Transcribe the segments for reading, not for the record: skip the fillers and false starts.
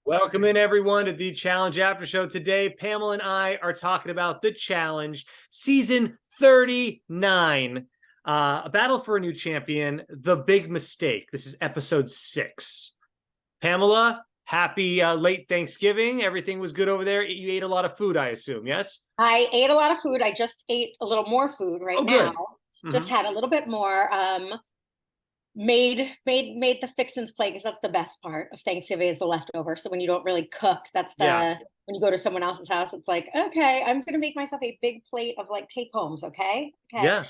Welcome in, everyone, to the Challenge After Show. Today, Pamela and I are talking about the Challenge, season 39, a battle for a new champion, the big mistake. This is episode 6. Pamela, happy late Thanksgiving. Everything was good over there. You ate a lot of food, I assume, yes? I ate a lot of food. I just ate a little more food right now. Just had a little bit more. Made the fixins plate, because that's the best part of Thanksgiving is the leftover. So when you don't really cook, that's when you go to someone else's house, it's like, okay, I'm gonna make myself a big plate of like take homes. Okay. Yeah.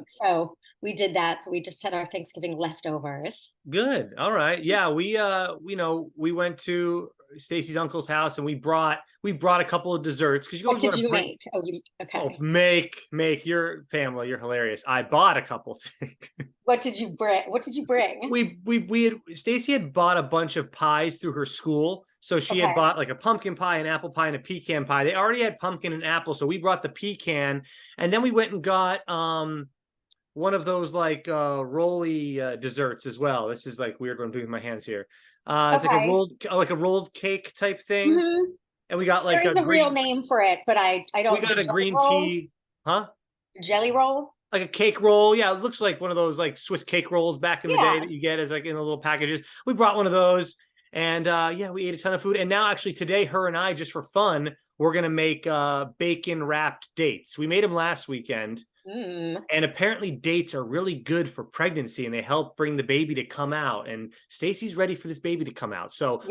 So we did that. So we just had our Thanksgiving leftovers. Good. All right. Yeah, we went to Stacy's uncle's house and we brought a couple of desserts because you What always did you bring... make? Okay. Oh, make your family. You're hilarious. I bought a couple things. What did you bring? We had Stacy had bought a bunch of pies through her school. So she had bought like a pumpkin pie, an apple pie, and a pecan pie. They already had pumpkin and apple, so we brought the pecan, and then we went and got one of those like rolly desserts as well. This is like weird what I'm doing with my hands here. It's like a rolled cake type thing. And we got like there is a real name for it, but I don't. We got a green tea, huh? Jelly roll, like a cake roll. Yeah, it looks like one of those like Swiss cake rolls back in the day that you get as like in the little packages. We brought one of those, and we ate a ton of food. And now actually today, her and I, just for fun, we're gonna make bacon wrapped dates. We made them last weekend. And apparently dates are really good for pregnancy and they help bring the baby to come out. And Stacy's ready for this baby to come out. So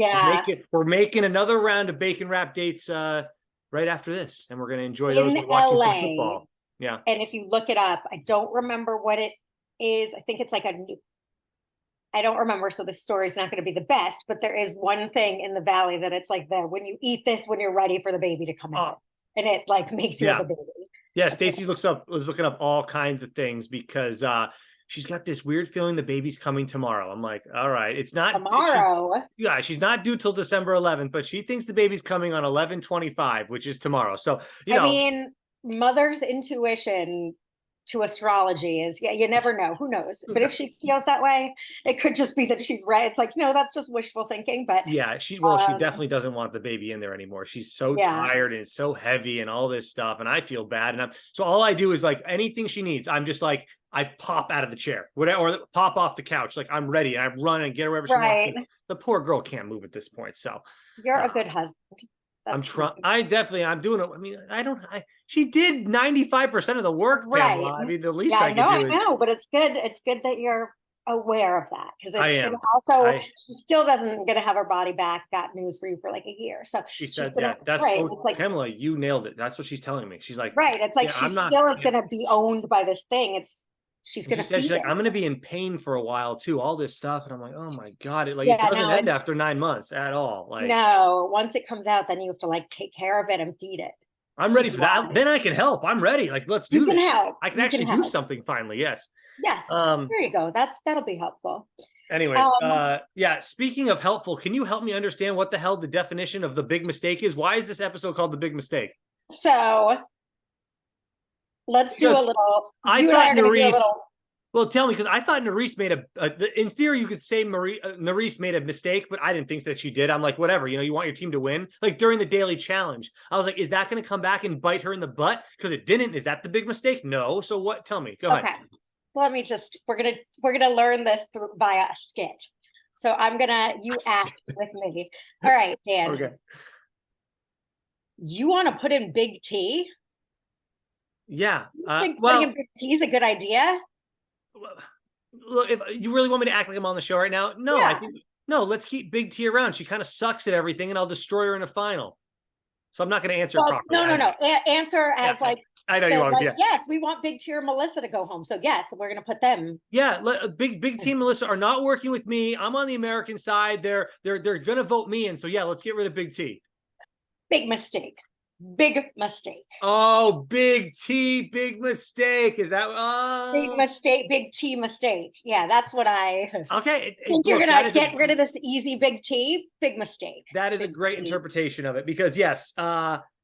we're making another round of bacon wrap dates right after this. And we're going to enjoy those and watching some football. Yeah. And if you look it up, I don't remember what it is. I think it's like I don't remember. So the story's not going to be the best, but there is one thing in the Valley that it's like when you eat this, when you're ready for the baby to come out. And it like makes you have a baby. Yeah, Stacy was looking up all kinds of things because she's got this weird feeling the baby's coming tomorrow. I'm like, all right, it's not tomorrow. She's not due till December 11th, but she thinks the baby's coming on 11/25, which is tomorrow. So I mean, mother's intuition to astrology is you never know, who knows, but if she feels that way, it could just be that she's right. It's like, no, that's just wishful thinking. But yeah, she definitely doesn't want the baby in there anymore. She's so tired and it's so heavy and all this stuff, and I feel bad. And so all I do is like anything she needs, I'm just like I pop out of the chair, or pop off the couch, like I'm ready, and I run and get her wherever she wants. The poor girl can't move at this point. So you're a good husband. I'm trying. I'm doing it. I mean, she did 95% of the work, Pamela. I mean, the least I can do I know, but it's good. It's good that you're aware of that, because she still doesn't going to have her body back. Got news for you for like a year. So she said that's right. It's like, Pamela, you nailed it. That's what she's telling me. She's like, it's like she still is going to be owned by this thing. She's going to she's like, I'm going to be in pain for a while too, all this stuff. And I'm like, oh my God, it doesn't end after 9 months at all. Like, no, once it comes out, then you have to like take care of it and feed it. I'm ready for that. Then I can help. I'm ready. Like, let's do this. Help. I can actually do something finally. Yes. Yes. There you go. That'll be helpful. Anyways, speaking of helpful, can you help me understand what the hell the definition of the big mistake is? Why is this episode called The Big Mistake? So let's do a little. Well, tell me, because I thought Nerys made in theory, you could say Nerys made a mistake, but I didn't think that she did. I'm like, whatever, you want your team to win. Like during the daily challenge, I was like, is that going to come back and bite her in the butt? Because it didn't. Is that the big mistake? No. So what? Tell me. Go ahead. Let me we're gonna learn this by a skit. So you act with me. All right, Dan. Okay. You want to put in Big T? Yeah. You think putting in Big T is a good idea? Look, if you really want me to act like I'm on the show right now, no, I think let's keep Big T around. She kind of sucks at everything, and I'll destroy her in a final. So I'm not going to answer properly. No. Answer as like, I know you want. Like, yes, we want Big T or Melissa to go home. So yes, we're going to put them. Yeah, Big T and Melissa are not working with me. I'm on the American side. They're going to vote me in. So yeah, let's get rid of Big T. Big mistake. Big mistake. Oh, Big T, big mistake. Is that big mistake? Big T mistake. Yeah, that's what I think. You're gonna get rid of this easy Big T. Big mistake. That is a great interpretation of it, because yes,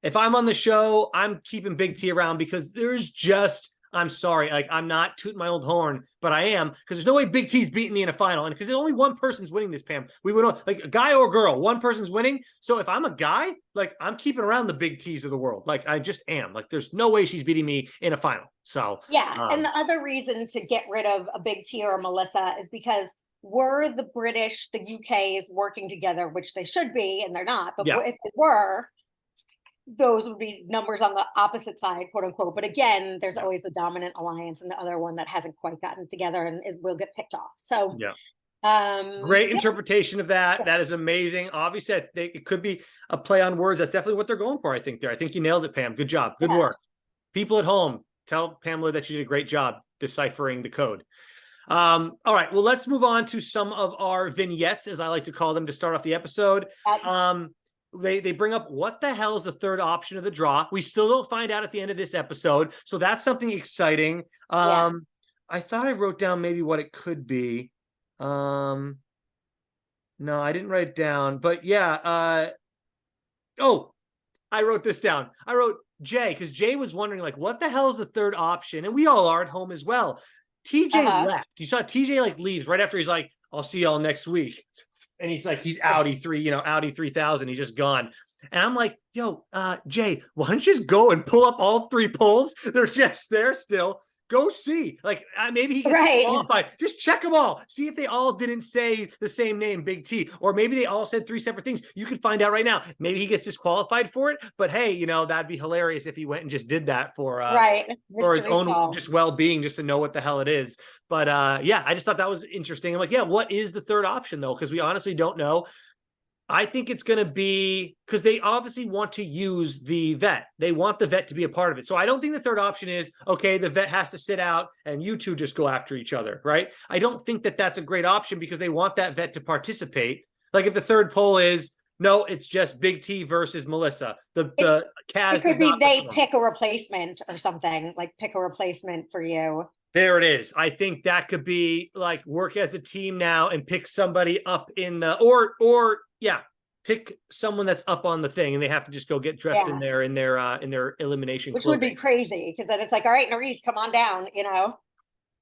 if I'm on the show, I'm keeping Big T around because there's just I'm sorry. Like, I'm not tooting my old horn, but I am, because there's no way Big T's beating me in a final. And because only one person's winning this, Pam. We would like a guy or girl, one person's winning. So if I'm a guy, like, I'm keeping around the Big T's of the world. Like, I just am. Like, there's no way she's beating me in a final. So yeah. And the other reason to get rid of a Big T or a Melissa is because were the British, the UK is working together, which they should be, and they're not, but if they were, those would be numbers on the opposite side, quote unquote. But again, there's always the dominant alliance and the other one that hasn't quite gotten together and will get picked off. So great interpretation of that. That is amazing. Obviously, it could be a play on words. That's definitely what they're going for, I think. I think you nailed it, Pam. Good job. Good work. People at home, tell Pamela that she did a great job deciphering the code. All right, well, let's move on to some of our vignettes, as I like to call them, to start off the episode. They bring up, what the hell is the third option of the draw? We still don't find out at the end of this episode, so that's something exciting. I thought I wrote down maybe what it could be. No, I didn't write it down, but I wrote this down. I wrote Jay, because Jay was wondering, like, what the hell is the third option? And we all are at home as well. TJ left. You saw TJ like leaves right after he's like, I'll see y'all next week. And he's like, he's Audi 3000. He's just gone. And I'm like, yo, Jay, why don't you just go and pull up all 3 polls? They're just there still. Go see. Like, maybe he gets qualified. Just check them all. See if they all didn't say the same name, Big T. Or maybe they all said 3 separate things. You could find out right now. Maybe he gets disqualified for it. But hey, that'd be hilarious if he went and just did that for his own just well-being, just to know what the hell it is. But I just thought that was interesting. I'm like, what is the third option, though? Because we honestly don't know. I think it's going to be, because they obviously want to use the vet. They want the vet to be a part of it. So I don't think the third option is, okay, the vet has to sit out and you two just go after each other, right? I don't think that that's a great option, because they want that vet to participate. Like, if the third poll is, no, it's just Big T versus Melissa. The Kaz, it could be they pick a replacement or something, like pick a replacement for you. There it is. I think that could be like, work as a team now and pick somebody up in the, pick someone that's up on the thing, and they have to just go get dressed in their elimination which clothing. Would be crazy, because then it's like, all right, Nerys, come on down,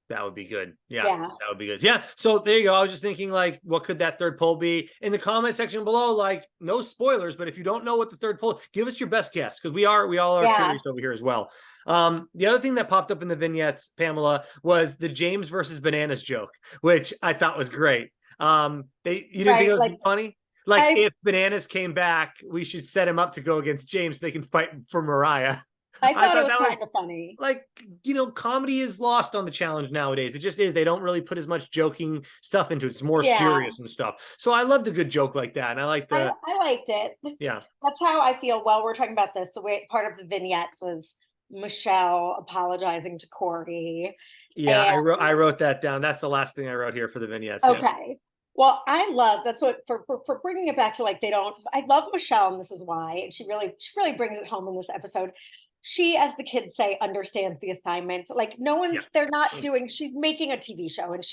That would be good. That would be good. So there you go. I was just thinking, like, what could that third poll be? In the comment section below, like, no spoilers, but if you don't know what the third poll, give us your best guess, because we all are curious over here as well. The other thing that popped up in the vignettes, Pamela, was the James versus Bananas joke, which I thought was great. You didn't think it was funny? Like, if Bananas came back, we should set him up to go against James so they can fight for Mariah. I thought it was kind of funny. Like, comedy is lost on the challenge nowadays. It just is. They don't really put as much joking stuff into it. It's more serious and stuff. So I loved a good joke like that. And I liked I liked it. Yeah. That's how I feel while we're talking about this. So part of the vignettes was Michelle apologizing to Corey. Yeah, I wrote that down. That's the last thing I wrote here for the vignettes. Okay. Yeah. Well, I love, that's what, for bringing it back to, like, I love Michelle, and this is why, and she really brings it home in this episode. She, as the kids say, understands the assignment. Like, they're not doing, she's making a TV show, and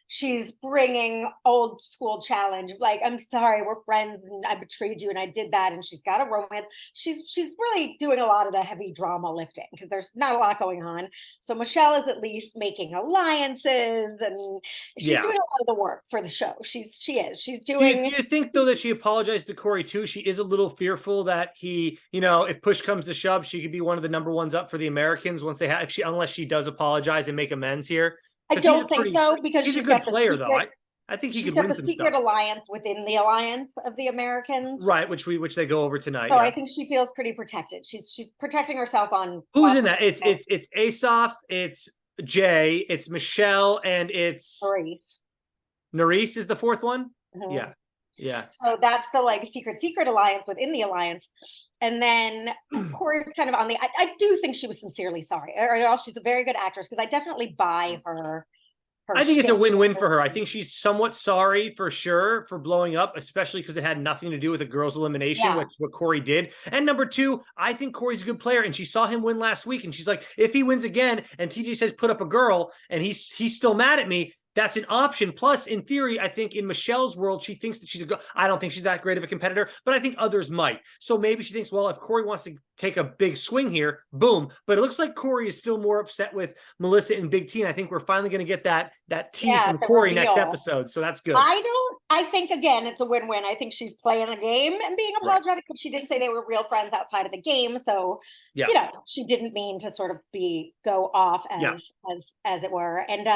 she's bringing old school challenge. Like, I'm sorry, we're friends, and I betrayed you, and I did that, and she's got a romance. She's really doing a lot of the heavy drama lifting, because there's not a lot going on. So Michelle is at least making alliances, and she's doing a lot of the work for the show. She's doing. Do you think, though, that she apologized to Corey too? She is a little fearful that he, if push comes to shove, she could be one of the number ones up for the Americans once they have, unless she does apologize and make amends here. I don't think so, because she's a good player, though. I think he could win some stuff. She's got the secret alliance within the alliance of the Americans, right? Which they go over tonight. So I think she feels pretty protected. She's protecting herself on. Who's in that? It's Asaf, it's Jay, it's Michelle, and it's Nerys. Nerys is the fourth one. Mm-hmm. Yeah. So that's the, like, secret alliance within the alliance. And then Corey's kind of on the, I do think she was sincerely sorry, or else she's a very good actress, because I definitely buy her. I think it's a win-win for her. I think she's somewhat sorry for sure for blowing up, especially because it had nothing to do with the girls' elimination, which is what Corey did. And number two, I think Corey's a good player, and she saw him win last week, and she's like, if he wins again and TJ says put up a girl and he's still mad at me, that's an option. Plus, in theory, I think in Michelle's world, she thinks that I don't think she's that great of a competitor, but I think others might. So maybe she thinks, well, if Corey wants to take a big swing here, boom. But it looks like Corey is still more upset with Melissa and Big T. And I think we're finally going to get that tea from Corey next episode. So that's good. I think, again, it's a win-win. I think she's playing a game and being apologetic, but she did say they were real friends outside of the game. So, you know, she didn't mean to sort of go off as it were. And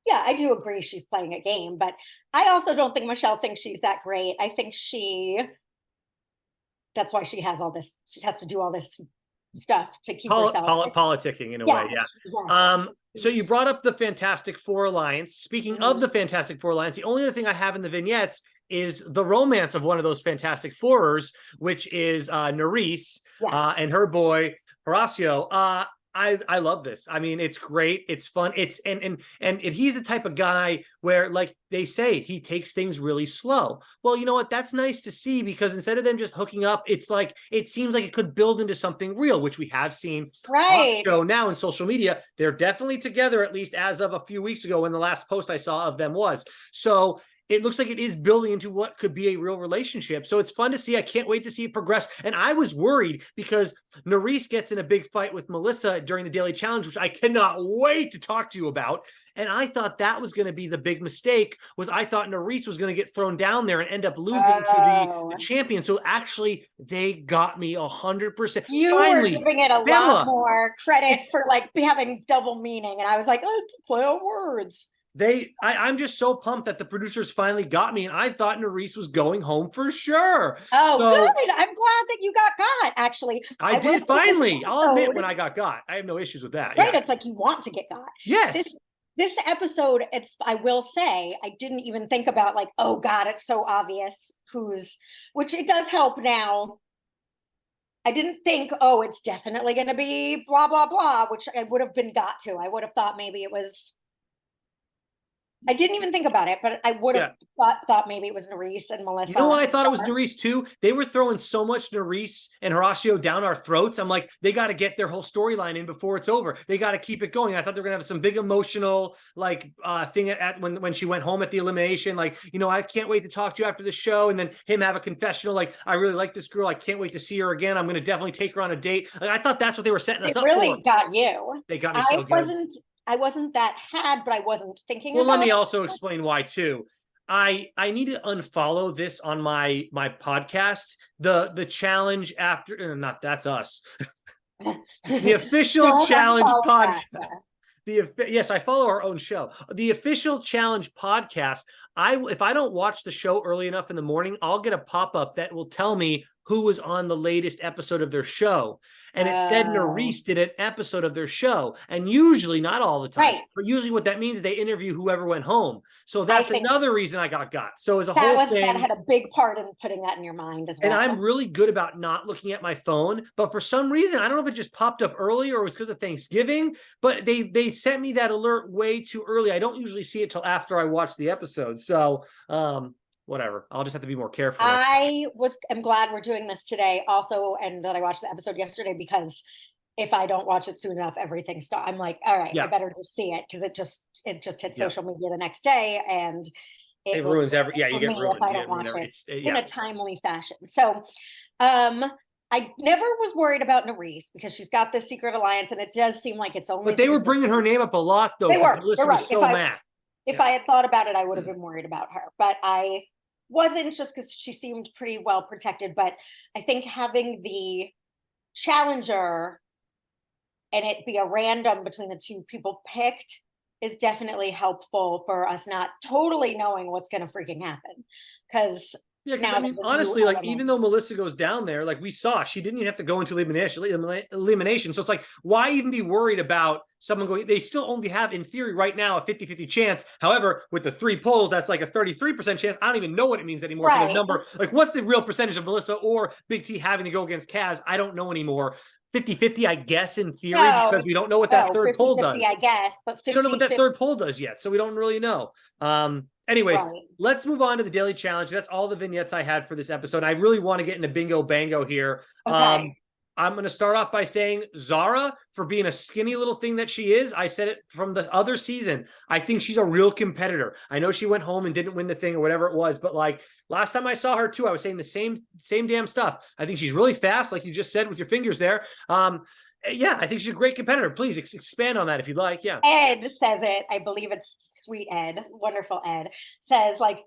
yeah, I do agree she's playing a game, but I also don't think Michelle thinks she's that great. I think that's why she has to do all this stuff to keep herself politicking in a way. Yeah. Exactly. So you brought up the Fantastic Four Alliance. Speaking of the Fantastic Four Alliance, the only other thing I have in the vignettes is the romance of one of those Fantastic Fourers, which is Nerys and her boy Horacio. I love this. I mean, it's great. It's fun. It's and he's the type of guy where, like they say, he takes things really slow. Well, you know what? That's nice to see, because instead of them just hooking up, it's like it seems like it could build into something real, which we have seen on the show now in social media. They're definitely together, at least as of a few weeks ago, when the last post I saw of them was. So it looks like it is building into what could be a real relationship. So it's fun to see. I can't wait to see it progress. And I was worried because Nerys gets in a big fight with Melissa during the Daily Challenge, which I cannot wait to talk to you about. And I thought that was going to be the big mistake, was I thought Nerys was going to get thrown down there and end up losing to the champion. So actually, they got me 100%. You were giving it a lot more credit for like having double meaning. And I was like, oh, it's a play on words. I'm just so pumped that the producers finally got me, and I thought Nerys was going home for sure. Oh, so, good. I'm glad that you got, actually. I did finally. I'll admit when I got. I have no issues with that. Right. Yeah. It's like you want to get got. Yes. This episode, I will say, I didn't even think about like, oh God, it's so obvious which it does help now. I didn't think, oh, it's definitely going to be blah, blah, blah, which I would have been got to. I would have thought maybe it was. I didn't even think about it, but I would have thought maybe it was Nerys and Melissa. You know why I thought it was Nerys too? They were throwing so much Nerys and Horacio down our throats. I'm like, they got to get their whole storyline in before it's over. They got to keep it going. I thought they were gonna have some big emotional thing when she went home at the elimination. Like, you know, I can't wait to talk to you after the show, and then him have a confessional. Like, I really like this girl. I can't wait to see her again. I'm gonna definitely take her on a date. Like, I thought that's what they were setting us up for. They really got you. They got me so good. I wasn't that but I wasn't thinking about it. Well, let me also explain why too. I need to unfollow this on my podcast. The challenge after, not that's us. The official challenge podcast. Yes, I follow our own show. The official challenge podcast. If I don't watch the show early enough in the morning, I'll get a pop-up that will tell me who was on the latest episode of their show. And it said Nerys did an episode of their show. And usually, not all the time, but usually what that means is they interview whoever went home. So that's another reason I got. So as a whole thing. That had a big part in putting that in your mind as well. And I'm really good about not looking at my phone. But for some reason, I don't know if it just popped up early or it was because of Thanksgiving, but they sent me that alert way too early. I don't usually see it till after I watch the episode. So, whatever. I'll just have to be more careful. I'm glad we're doing this today also, and that I watched the episode yesterday, because if I don't watch it soon enough, everything stops. I'm like, all right, I better just see it, because it just hit social media the next day, and it ruins you get ruined if I don't watch it in a timely fashion. So I never was worried about Nerys, because she's got this secret alliance, and it does seem like it's only. But they were bringing her name up a lot, though. They were. Melissa was so mad. If I had thought about it, I would have been worried about her, but I wasn't, just because she seemed pretty well protected. But I think having the challenger and it be a random between the two people picked is definitely helpful for us not totally knowing what's going to freaking happen. Because I mean, honestly, like, even though Melissa goes down there, like we saw, she didn't even have to go into elimination. So it's like, why even be worried about someone going? They still only have, in theory, right now, a 50-50 chance. However, with the 3 polls, that's like a 33% chance. I don't even know what it means anymore. For the number, like, what's the real percentage of Melissa or Big T having to go against Kaz? I don't know anymore. 50-50, I guess, in theory, because we don't know what that third poll does. I guess, but 50, we don't know what that third poll does yet, so we don't really know. Anyways, let's move on to the daily challenge. That's all the vignettes I had for this episode. I really want to get into bingo bango here. Okay. I'm going to start off by saying Zara, for being a skinny little thing that she is, I said it from the other season, I think she's a real competitor. I know she went home and didn't win the thing or whatever it was, but like last time I saw her too, I was saying the same damn stuff. I think she's really fast, like you just said with your fingers there. Yeah, I think she's a great competitor. Please expand on that if you'd like. Yeah. Ed says it. I believe it's sweet Ed, wonderful Ed, says like,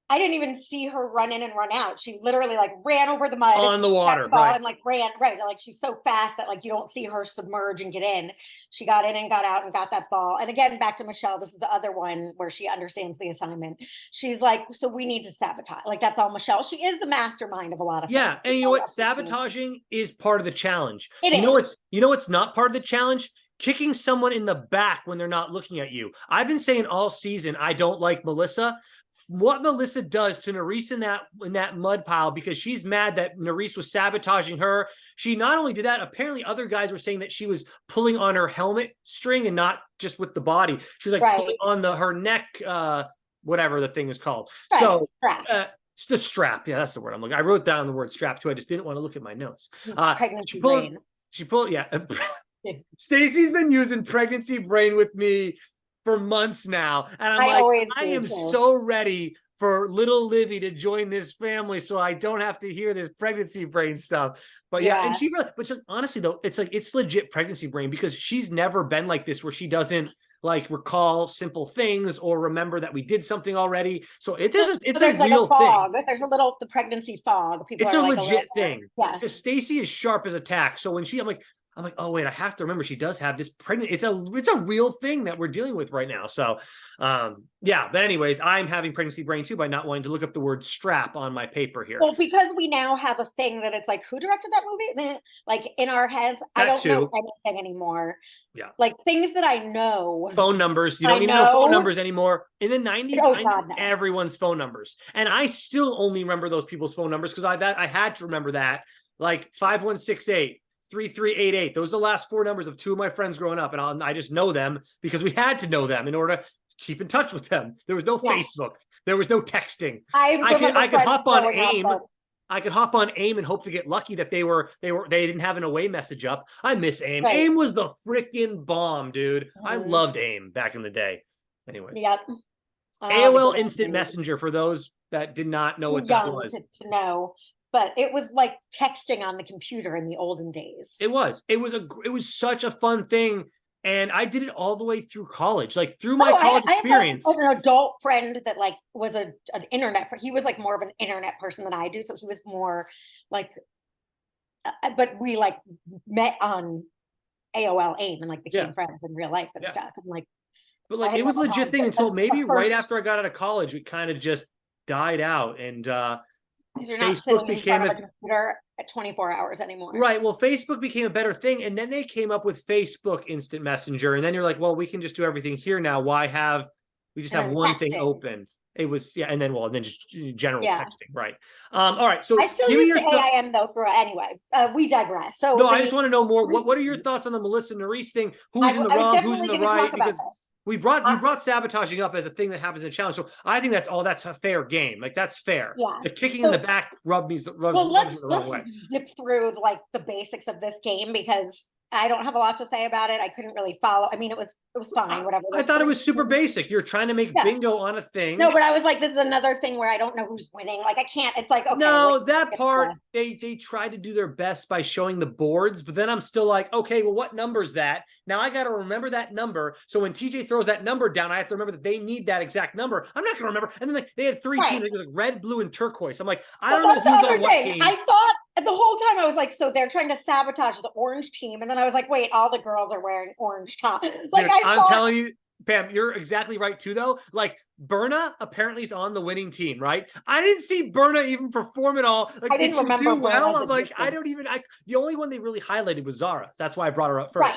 I didn't even see her run in and run out. She literally like ran over the mud on the water, right? And like ran, right? Like she's so fast that like you don't see her submerge and get in. She got in and got out and got that ball. And again, back to Michelle, this is the other one where she understands the assignment. She's like, so we need to sabotage. Like that's all Michelle. She is the mastermind of a lot of things. And you know what? Sabotaging is part of the challenge. You know what's not part of the challenge? Kicking someone in the back when they're not looking at you. I've been saying all season I don't like Melissa. What Melissa does to Nurys in that mud pile, because she's mad that Nurys was sabotaging her. She not only did that, apparently other guys were saying that she was pulling on her helmet string and not just with the body. She was like pulling on her neck, whatever the thing is called. Right. So it's the strap. Yeah, that's the word I'm looking. I wrote down the word strap too. I just didn't want to look at my notes. She pulled. Yeah. Stacey's been using pregnancy brain with me for months now, and I'm like, I am so ready for little Livy to join this family so I don't have to hear this pregnancy brain stuff. But yeah, and but honestly though, it's like it's legit pregnancy brain, because she's never been like this where she doesn't like recall simple things or remember that we did something already. So it's a real thing. There's the pregnancy fog. It's a legit thing. Yeah, because Stacey is sharp as a tack. So when I'm like, oh wait, I have to remember she does have this pregnant. It's a real thing that we're dealing with right now. So, yeah. But anyways, I'm having pregnancy brain too by not wanting to look up the word strap on my paper here. Well, because we now have a thing that it's like, who directed that movie? Like in our heads, I don't know anything anymore. Yeah, like things that I know. Phone numbers. You don't even know phone numbers anymore. In the 90s, I knew everyone's phone numbers, and I still only remember those people's phone numbers because I had to remember that, like 5168. 3388. Those are the last four numbers of two of my friends growing up, and I just know them because we had to know them in order to keep in touch with them. There was no Facebook. There was no texting. I could hop on AIM. I could hop on AIM and hope to get lucky that they didn't have an away message up. I miss AIM. Right. AIM was the freaking bomb, dude. I loved AIM back in the day. Anyways. Yep. AOL Instant Messenger for those that did not know what that was. To know. But it was like texting on the computer in the olden days. It was such a fun thing. And I did it all the way through college, like through my college experience. I have an adult friend that like was an internet. He was like more of an internet person than I do. So he was more like, but we like met on AOL AIM and like became friends in real life and stuff. And like, but like it was a legit thing until maybe right after I got out of college, it kind of just died out. And, because you're not sitting in front of a computer at 24 hours anymore. Right. Well, Facebook became a better thing. And then they came up with Facebook Instant Messenger. And then you're like, well, we can just do everything here now. Why have we just have one thing open? It was, and then just general texting. Right. All right. So I still use AIM though anyway. We digress. So no, I just want to know more. What are your thoughts on the Melissa Nurys thing? Who's in the wrong? Who's in the right? Because you brought sabotaging up as a thing that happens in a challenge. So I think that's a fair game. Like that's fair. Yeah. The kicking in the back rubs me the wrong way. Let's zip through like the basics of this game because I don't have a lot to say about it. I couldn't really follow. I mean, it was fine, whatever. I thought it was super basic. You're trying to make bingo on a thing. No, but I was like, this is another thing where I don't know who's winning. Like I can't, it's like, okay. No, that part, they tried to do their best by showing the boards, but then I'm still like, okay, well, what number is that? Now I got to remember that number. So when TJ throws that number down, I have to remember that they need that exact number. I'm not going to remember. And then they had three teams, like red, blue, and turquoise. I'm like, I don't know who's on what team. I thought the whole time I was like, so they're trying to sabotage the orange team. And then I was like, wait, all the girls are wearing orange tops. Like dude, I'm telling you, Pam, you're exactly right too, though. Like Berna apparently is on the winning team, right? I didn't see Berna even perform at all. Like, I didn't remember. I'm like, the only one they really highlighted was Zara. That's why I brought her up first.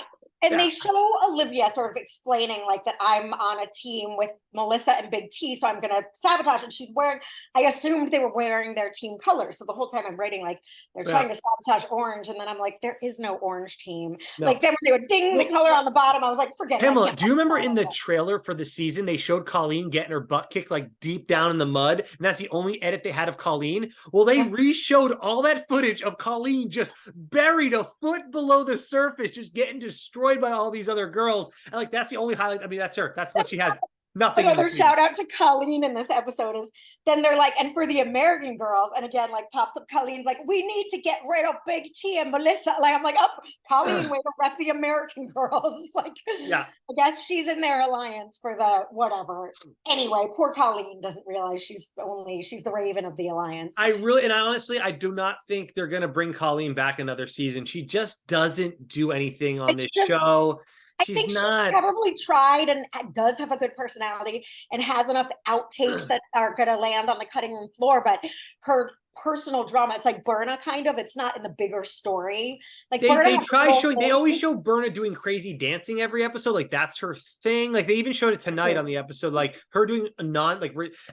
Right. And they show Olivia sort of explaining like that I'm on a team with Melissa and Big T, so I'm going to sabotage. And she's wearing, I assumed they were wearing their team colors. So the whole time I'm writing, like, they're trying to sabotage orange. And then I'm like, there is no orange team. No. Like, then when they would ding the color on the bottom, I was like, forget it. Pamela, do you remember in the trailer for the season, they showed Colleen getting her butt kicked like deep down in the mud? And that's the only edit they had of Colleen. Well, they re-showed all that footage of Colleen just buried a foot below the surface, just getting destroyed by all these other girls. And like, that's the only highlight. I mean, that's her. That's what she had. Nothing. Another shout out to Colleen in this episode is then they're like, and for the American girls, and again, like pops up Colleen's like, we need to get rid of Big T and Melissa. Like, I'm like, oh, Colleen, way to rep the American girls. Like, yeah, I guess she's in their alliance for the whatever. Anyway, poor Colleen doesn't realize she's the Raven of the alliance. I honestly, I do not think they're going to bring Colleen back another season. She just doesn't do anything on this show. I think she probably tried and does have a good personality and has enough outtakes that are going to land on the cutting room floor, but her personal drama, it's like Berna kind of, it's not in the bigger story. Like they always show Berna doing crazy dancing every episode, like that's her thing. Like they even showed it tonight on the episode, like her doing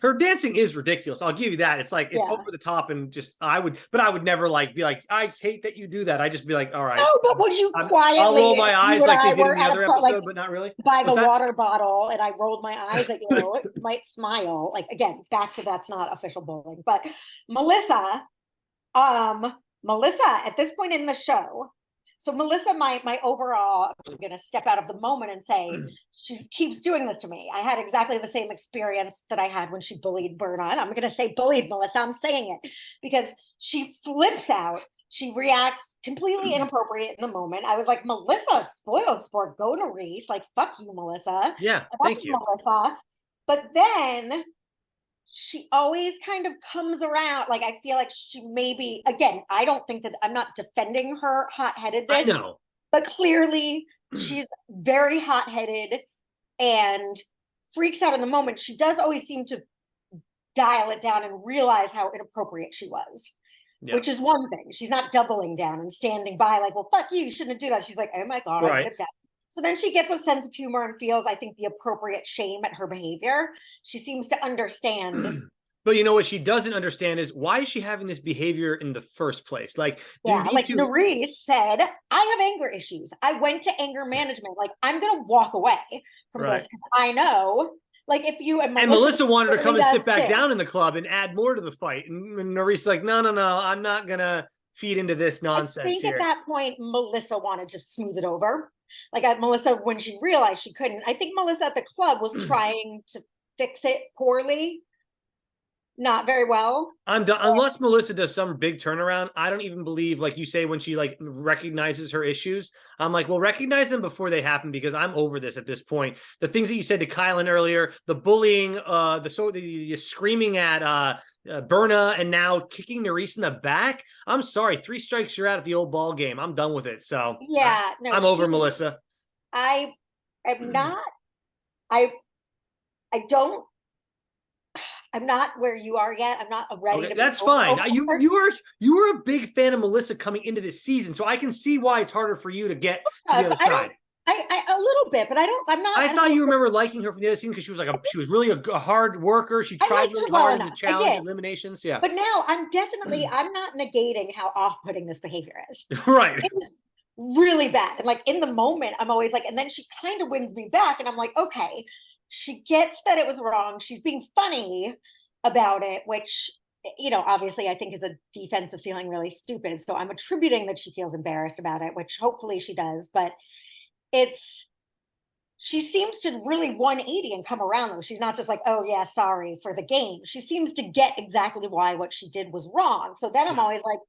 her dancing is ridiculous, I'll give you that. It's like it's over the top, and just I would never like be like, I hate that you do that. I just be like, all right. No, but would you quietly I'll roll my eyes like they did in the other episode, like, but not really. By the water bottle, and I rolled my eyes at you, might smile. Like again, back to that's not official bullying. But Melissa at this point in the show, so Melissa, my overall, I'm going to step out of the moment and say, she keeps doing this to me. I had exactly the same experience that I had when she bullied Berna. And I'm going to say bullied Melissa. I'm saying it because she flips out. She reacts completely inappropriate in the moment. I was like, Melissa, spoiled sport, go to Reese. Like, fuck you, Melissa. Yeah, thank you. Melissa. But then she always kind of comes around. Like, I feel like she maybe, again, I don't think that I'm not defending her hot-headedness. I know. But clearly she's very hot-headed and freaks out in the moment. She does always seem to dial it down and realize how inappropriate she was, which is one thing. She's not doubling down and standing by like, well, fuck you shouldn't do that. She's like, oh my God, I did that. So then she gets a sense of humor and feels, I think, the appropriate shame at her behavior. She seems to understand. But you know what she doesn't understand is why is she having this behavior in the first place? Like, Nerys said, I have anger issues. I went to anger management. Like, I'm going to walk away from this because I know, like, if you and Melissa wanted to come and sit back down in the club and add more to the fight. And Nerys like, no, I'm not going to feed into this nonsense. I think at that point, Melissa wanted to smooth it over. Like Melissa, when she realized she couldn't, I think Melissa at the club was trying to fix it poorly. Not very well. I'm done. Unless Melissa does some big turnaround, I don't even believe, like you say, when she like recognizes her issues. I'm like, well, recognize them before they happen, because I'm over this at this point. The things that you said to Kylan earlier, the bullying, the screaming at Berna, and now kicking Nerys in the back. I'm sorry, 3 strikes, you're out at the old ball game. I'm done with it. So yeah, I'm over Melissa. I am not. I'm not where you are yet. I'm not ready to. That's fine. You were a big fan of Melissa coming into this season, so I can see why it's harder for you to get to the other side. I a little bit, but I'm not. I thought you remember liking her from the other season because she was really a hard worker. She tried really hard in the challenge eliminations. Yeah. But now I'm not negating how off-putting this behavior is. Right. It was really bad. And like in the moment, I'm always like, and then she kind of wins me back, and I'm like, okay. She gets that it was wrong. She's being funny about it, which, obviously I think is a defensive feeling really stupid. So I'm attributing that she feels embarrassed about it, which hopefully she does. But she seems to really 180 and come around though. She's not just like, oh yeah, sorry for the game. She seems to get exactly why what she did was wrong. So then I'm always like,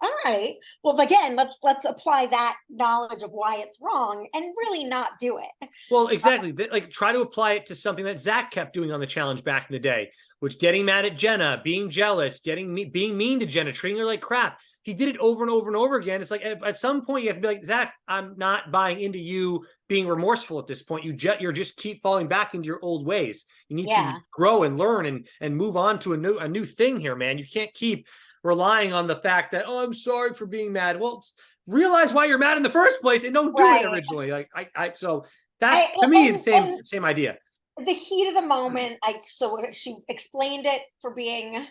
all right, well, again, let's apply that knowledge of why it's wrong and really not do it. Well, exactly. Like try to apply it to something that Zach kept doing on the challenge back in the day, which getting mad at Jenna, being jealous, being mean to Jenna, treating her like crap. He did it over and over and over again. It's like at some point you have to be like, Zach, I'm not buying into you being remorseful at this point. You're just keep falling back into your old ways. You need to grow and learn and move on to a new thing here, man. You can't keep relying on the fact that, oh, I'm sorry for being mad. Well, realize why you're mad in the first place and don't do it originally. Like so that to me the same idea. The heat of the moment, so she explained it for being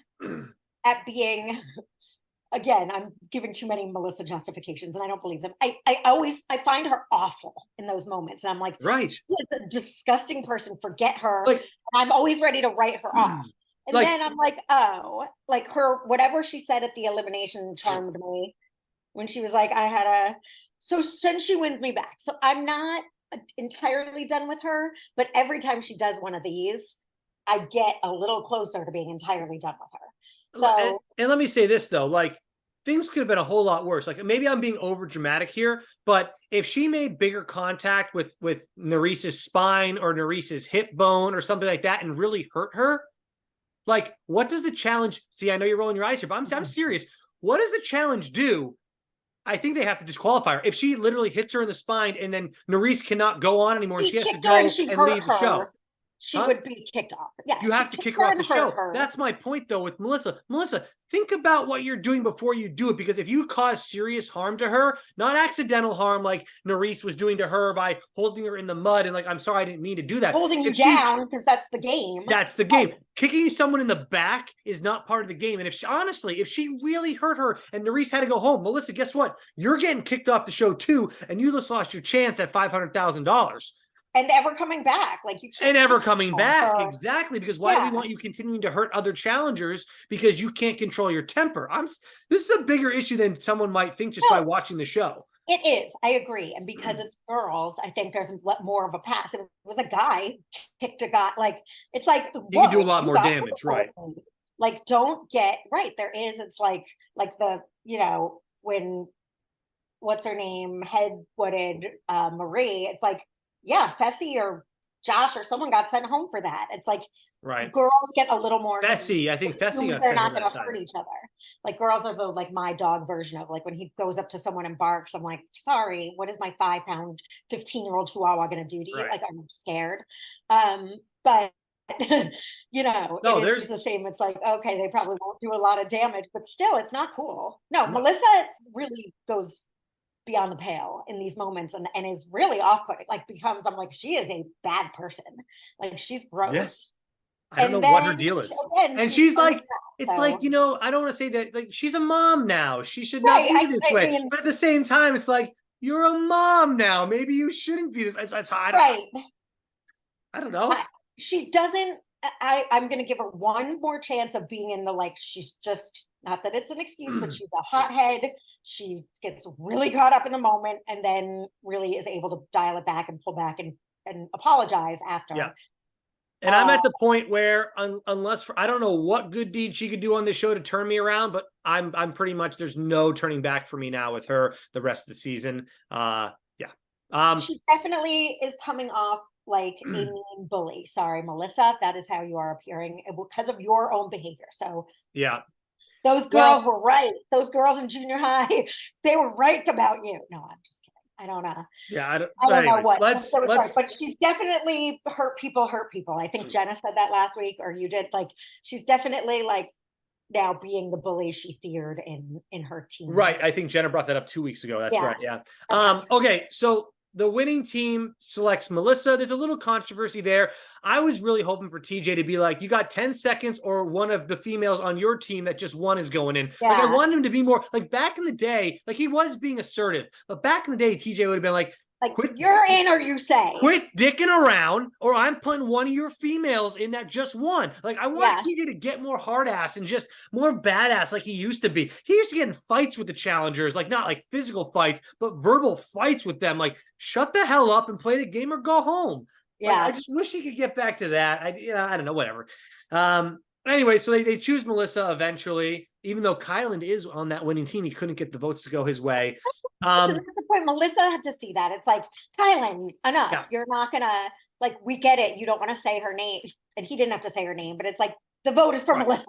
again, I'm giving too many Melissa justifications and I don't believe them. I find her awful in those moments. And I'm like, right, she's a disgusting person, forget her. Like, I'm always ready to write her off. And then I'm like, oh, like her, whatever she said at the elimination charmed me when she was like, so since she wins me back. So I'm not entirely done with her, but every time she does one of these, I get a little closer to being entirely done with her. So, and let me say this though, like things could have been a whole lot worse. Like maybe I'm being over dramatic here, but if she made bigger contact with Nerice's spine or Nerice's hip bone or something like that and really hurt her, like what does the challenge? See, I know you're rolling your eyes here, but I'm serious. What does the challenge do? I think they have to disqualify her. If she literally hits her in the spine and then Nerice cannot go on anymore and she has to go and leave the show. She would be kicked off. Yeah, you have to kick her off the show. That's my point, though, with Melissa. Melissa, think about what you're doing before you do it, because if you cause serious harm to her, not accidental harm like Nerice was doing to her by holding her in the mud and like, I'm sorry, I didn't mean to do that. Holding you down, because that's the game. That's the game. Kicking someone in the back is not part of the game. And if she really hurt her and Nerice had to go home, Melissa, guess what? You're getting kicked off the show too, and you just lost your chance at $500,000. And ever coming back, like you can't. And ever coming back, exactly. Because why do we want you continuing to hurt other challengers? Because you can't control your temper. This is a bigger issue than someone might think just by watching the show. It is. I agree. And because it's girls, I think there's more of a pass. If it was a guy kicked a guy, like it's like you can do a lot more damage, right? Like don't get right. There is. It's like the when what's her name head-butted Marie. It's like. Yeah, Fessy or Josh or someone got sent home for that. It's like girls get a little more. Fessy, I think Fessy got they're not going to hurt each other. Like girls are the my dog version of like when he goes up to someone and barks. I'm like, sorry, what is my 5-pound 15-year-old Chihuahua going to do to you? Like I'm scared. But there's the same. It's like okay, they probably won't do a lot of damage, but still, it's not cool. No, Melissa really goes beyond the pale in these moments and is really off-putting, like I'm like, she is a bad person. Like she's gross. Yes. I don't know what her deal is. And she's like, it's like, I don't want to say that like she's a mom now. She should not be this way. But at the same time, it's like, you're a mom now. Maybe you shouldn't be this. I don't know. She doesn't, I'm going to give her one more chance of being in the, like, she's just, not that it's an excuse, but she's a hothead. She gets really caught up in the moment and then really is able to dial it back and pull back and apologize after. Yeah. And I'm at the point where unless I don't know what good deed she could do on this show to turn me around, but I'm pretty much, there's no turning back for me now with her the rest of the season. She definitely is coming off like a mean bully. Sorry, Melissa, that is how you are appearing because of your own behavior. So yeah. Those girls were right. Those girls in junior high, they were right about you. No, I'm just kidding. I don't know. Yeah, I don't know what. But she's definitely hurt people. I think Jenna said that last week, or you did. Like, she's definitely like now being the bully she feared in her team. Right. I think Jenna brought that up 2 weeks ago. That's right. Yeah. Okay. So the winning team selects Melissa. There's a little controversy there. I was really hoping for TJ to be like, you got 10 seconds or one of the females on your team that just won is going in. Yeah. Like I wanted him to be more like back in the day, like he was being assertive, but back in the day, TJ would have been like, you're in or you say. Quit dicking around or I'm putting one of your females in that just won. Like I want TJ to get more hard ass and just more badass like he used to be. He used to get in fights with the challengers, like not like physical fights, but verbal fights with them. Like shut the hell up and play the game or go home. Yeah. Like, I just wish he could get back to that. I don't know, whatever. Anyway, so they choose Melissa eventually, even though Kyland is on that winning team. He couldn't get the votes to go his way. That's the point. Melissa had to see that. It's like, Kyland, enough. Yeah. You're not going to, like, we get it. You don't want to say her name. And he didn't have to say her name, but it's like, the vote is for Melissa.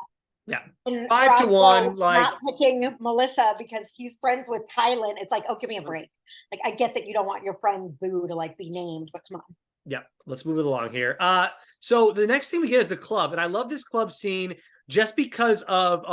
Yeah. And 5-1. Like, not picking Melissa because he's friends with Kyland. It's like, oh, give me a break. Like, I get that you don't want your friend's boo to, like, be named, but come on. Yeah, let's move it along here. So the next thing we get is the club, and I love this club scene. just because of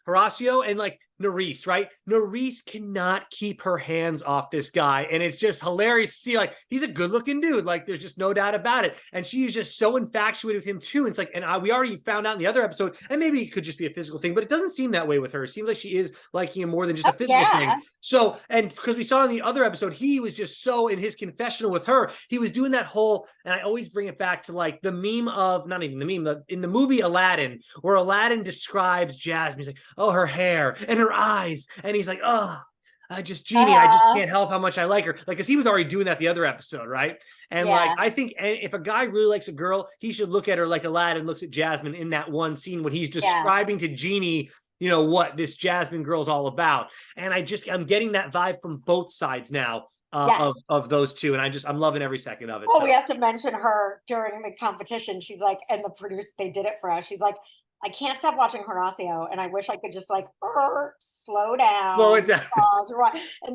Horacio and like Nerys, right? Nerys cannot keep her hands off this guy. And it's just hilarious to see, like, he's a good looking dude. Like, there's just no doubt about it. And she is just so infatuated with him too. And it's like, and we already found out in the other episode, and maybe it could just be a physical thing, but it doesn't seem that way with her. It seems like she is liking him more than just a physical thing. So, and because we saw in the other episode, he was just so in his confessional with her, he was doing that whole, and I always bring it back to like the meme of, not even the meme, in the movie Aladdin, where Aladdin describes Jasmine. He's like, oh, her hair and her eyes. And he's like, oh, I just can't help how much I like her. Like, because he was already doing that the other episode, right? And like, I think if a guy really likes a girl, he should look at her like Aladdin looks at Jasmine in that one scene when he's describing to Genie, you know, what this Jasmine girl's all about. And I'm getting that vibe from both sides now. Of those two, and I'm loving every second of it. Well, we have to mention her during the competition. She's like, and the producer, they did it for us. She's like, I can't stop watching Horacio, and I wish I could just like slow it down, pause,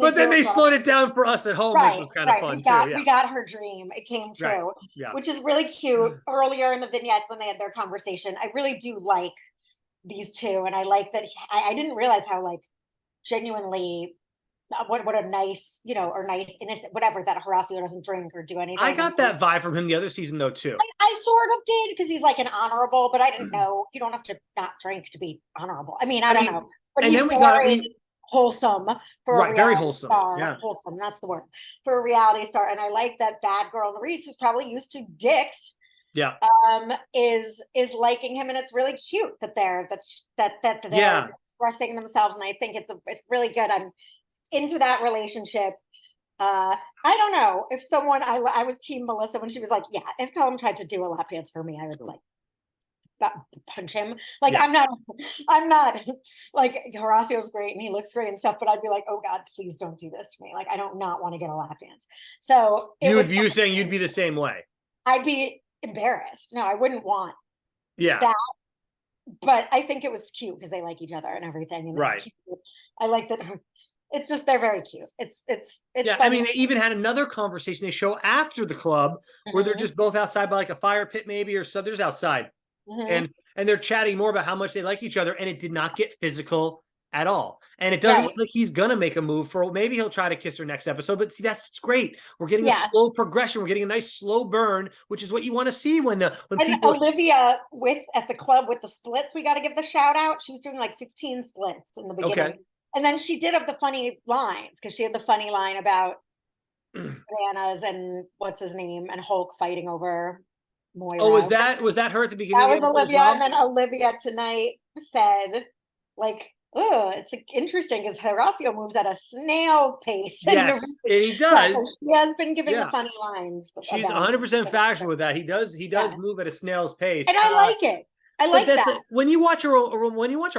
but then they slowed it down for us at home, which was kind of fun too. We got her dream; it came true, which is really cute. Earlier in the vignettes when they had their conversation, I really do like these two, and I like that. I didn't realize how like genuinely. What a nice, you know, or nice innocent, whatever, that Horacio doesn't drink or do anything. I got that vibe from him the other season though too. I sort of did, because he's like an honorable, but I didn't know you don't have to not drink to be honorable. I mean, I don't know, but he's wholesome for a very wholesome star. Wholesome, that's the word for a reality star. And I like that bad girl Nerys, who's probably used to dicks, is liking him, and it's really cute that they're expressing themselves, and I think it's really good. I'm into that relationship. I don't know if someone, I was team Melissa when she was like, if Colin tried to do a lap dance for me, I would like punch him. Like, I'm not like, Horacio's great and he looks great and stuff, but I'd be like, oh God, please don't do this to me. Like, I don't not want to get a lap dance. So you saying you'd be the same way? I'd be embarrassed. No, I wouldn't want that. But I think it was cute because they like each other and everything. And right. Cute. I like that. It's just, they're very cute. It's fun. I mean, they even had another conversation they show after the club where they're just both outside by like a fire pit maybe, or so there's outside. And they're chatting more about how much they like each other, and it did not get physical at all. And it doesn't look like he's gonna make a move for, maybe he'll try to kiss her next episode, but see, that's great. We're getting a slow progression. We're getting a nice slow burn, which is what you want to see when people. Olivia at the club with the splits, we got to give the shout out. She was doing like 15 splits in the beginning. Okay. And then she did have the funny lines, because she had the funny line about bananas and what's his name and Hulk fighting over Moira. Oh, was that her at the beginning? That was Olivia, and then Olivia tonight said, like, oh, it's interesting because Horacio moves at a snail pace. Yes, and he does. So she has been giving the funny lines. She's 100% fashion with that. He does move at a snail's pace, and I like it. I like that. When you watch a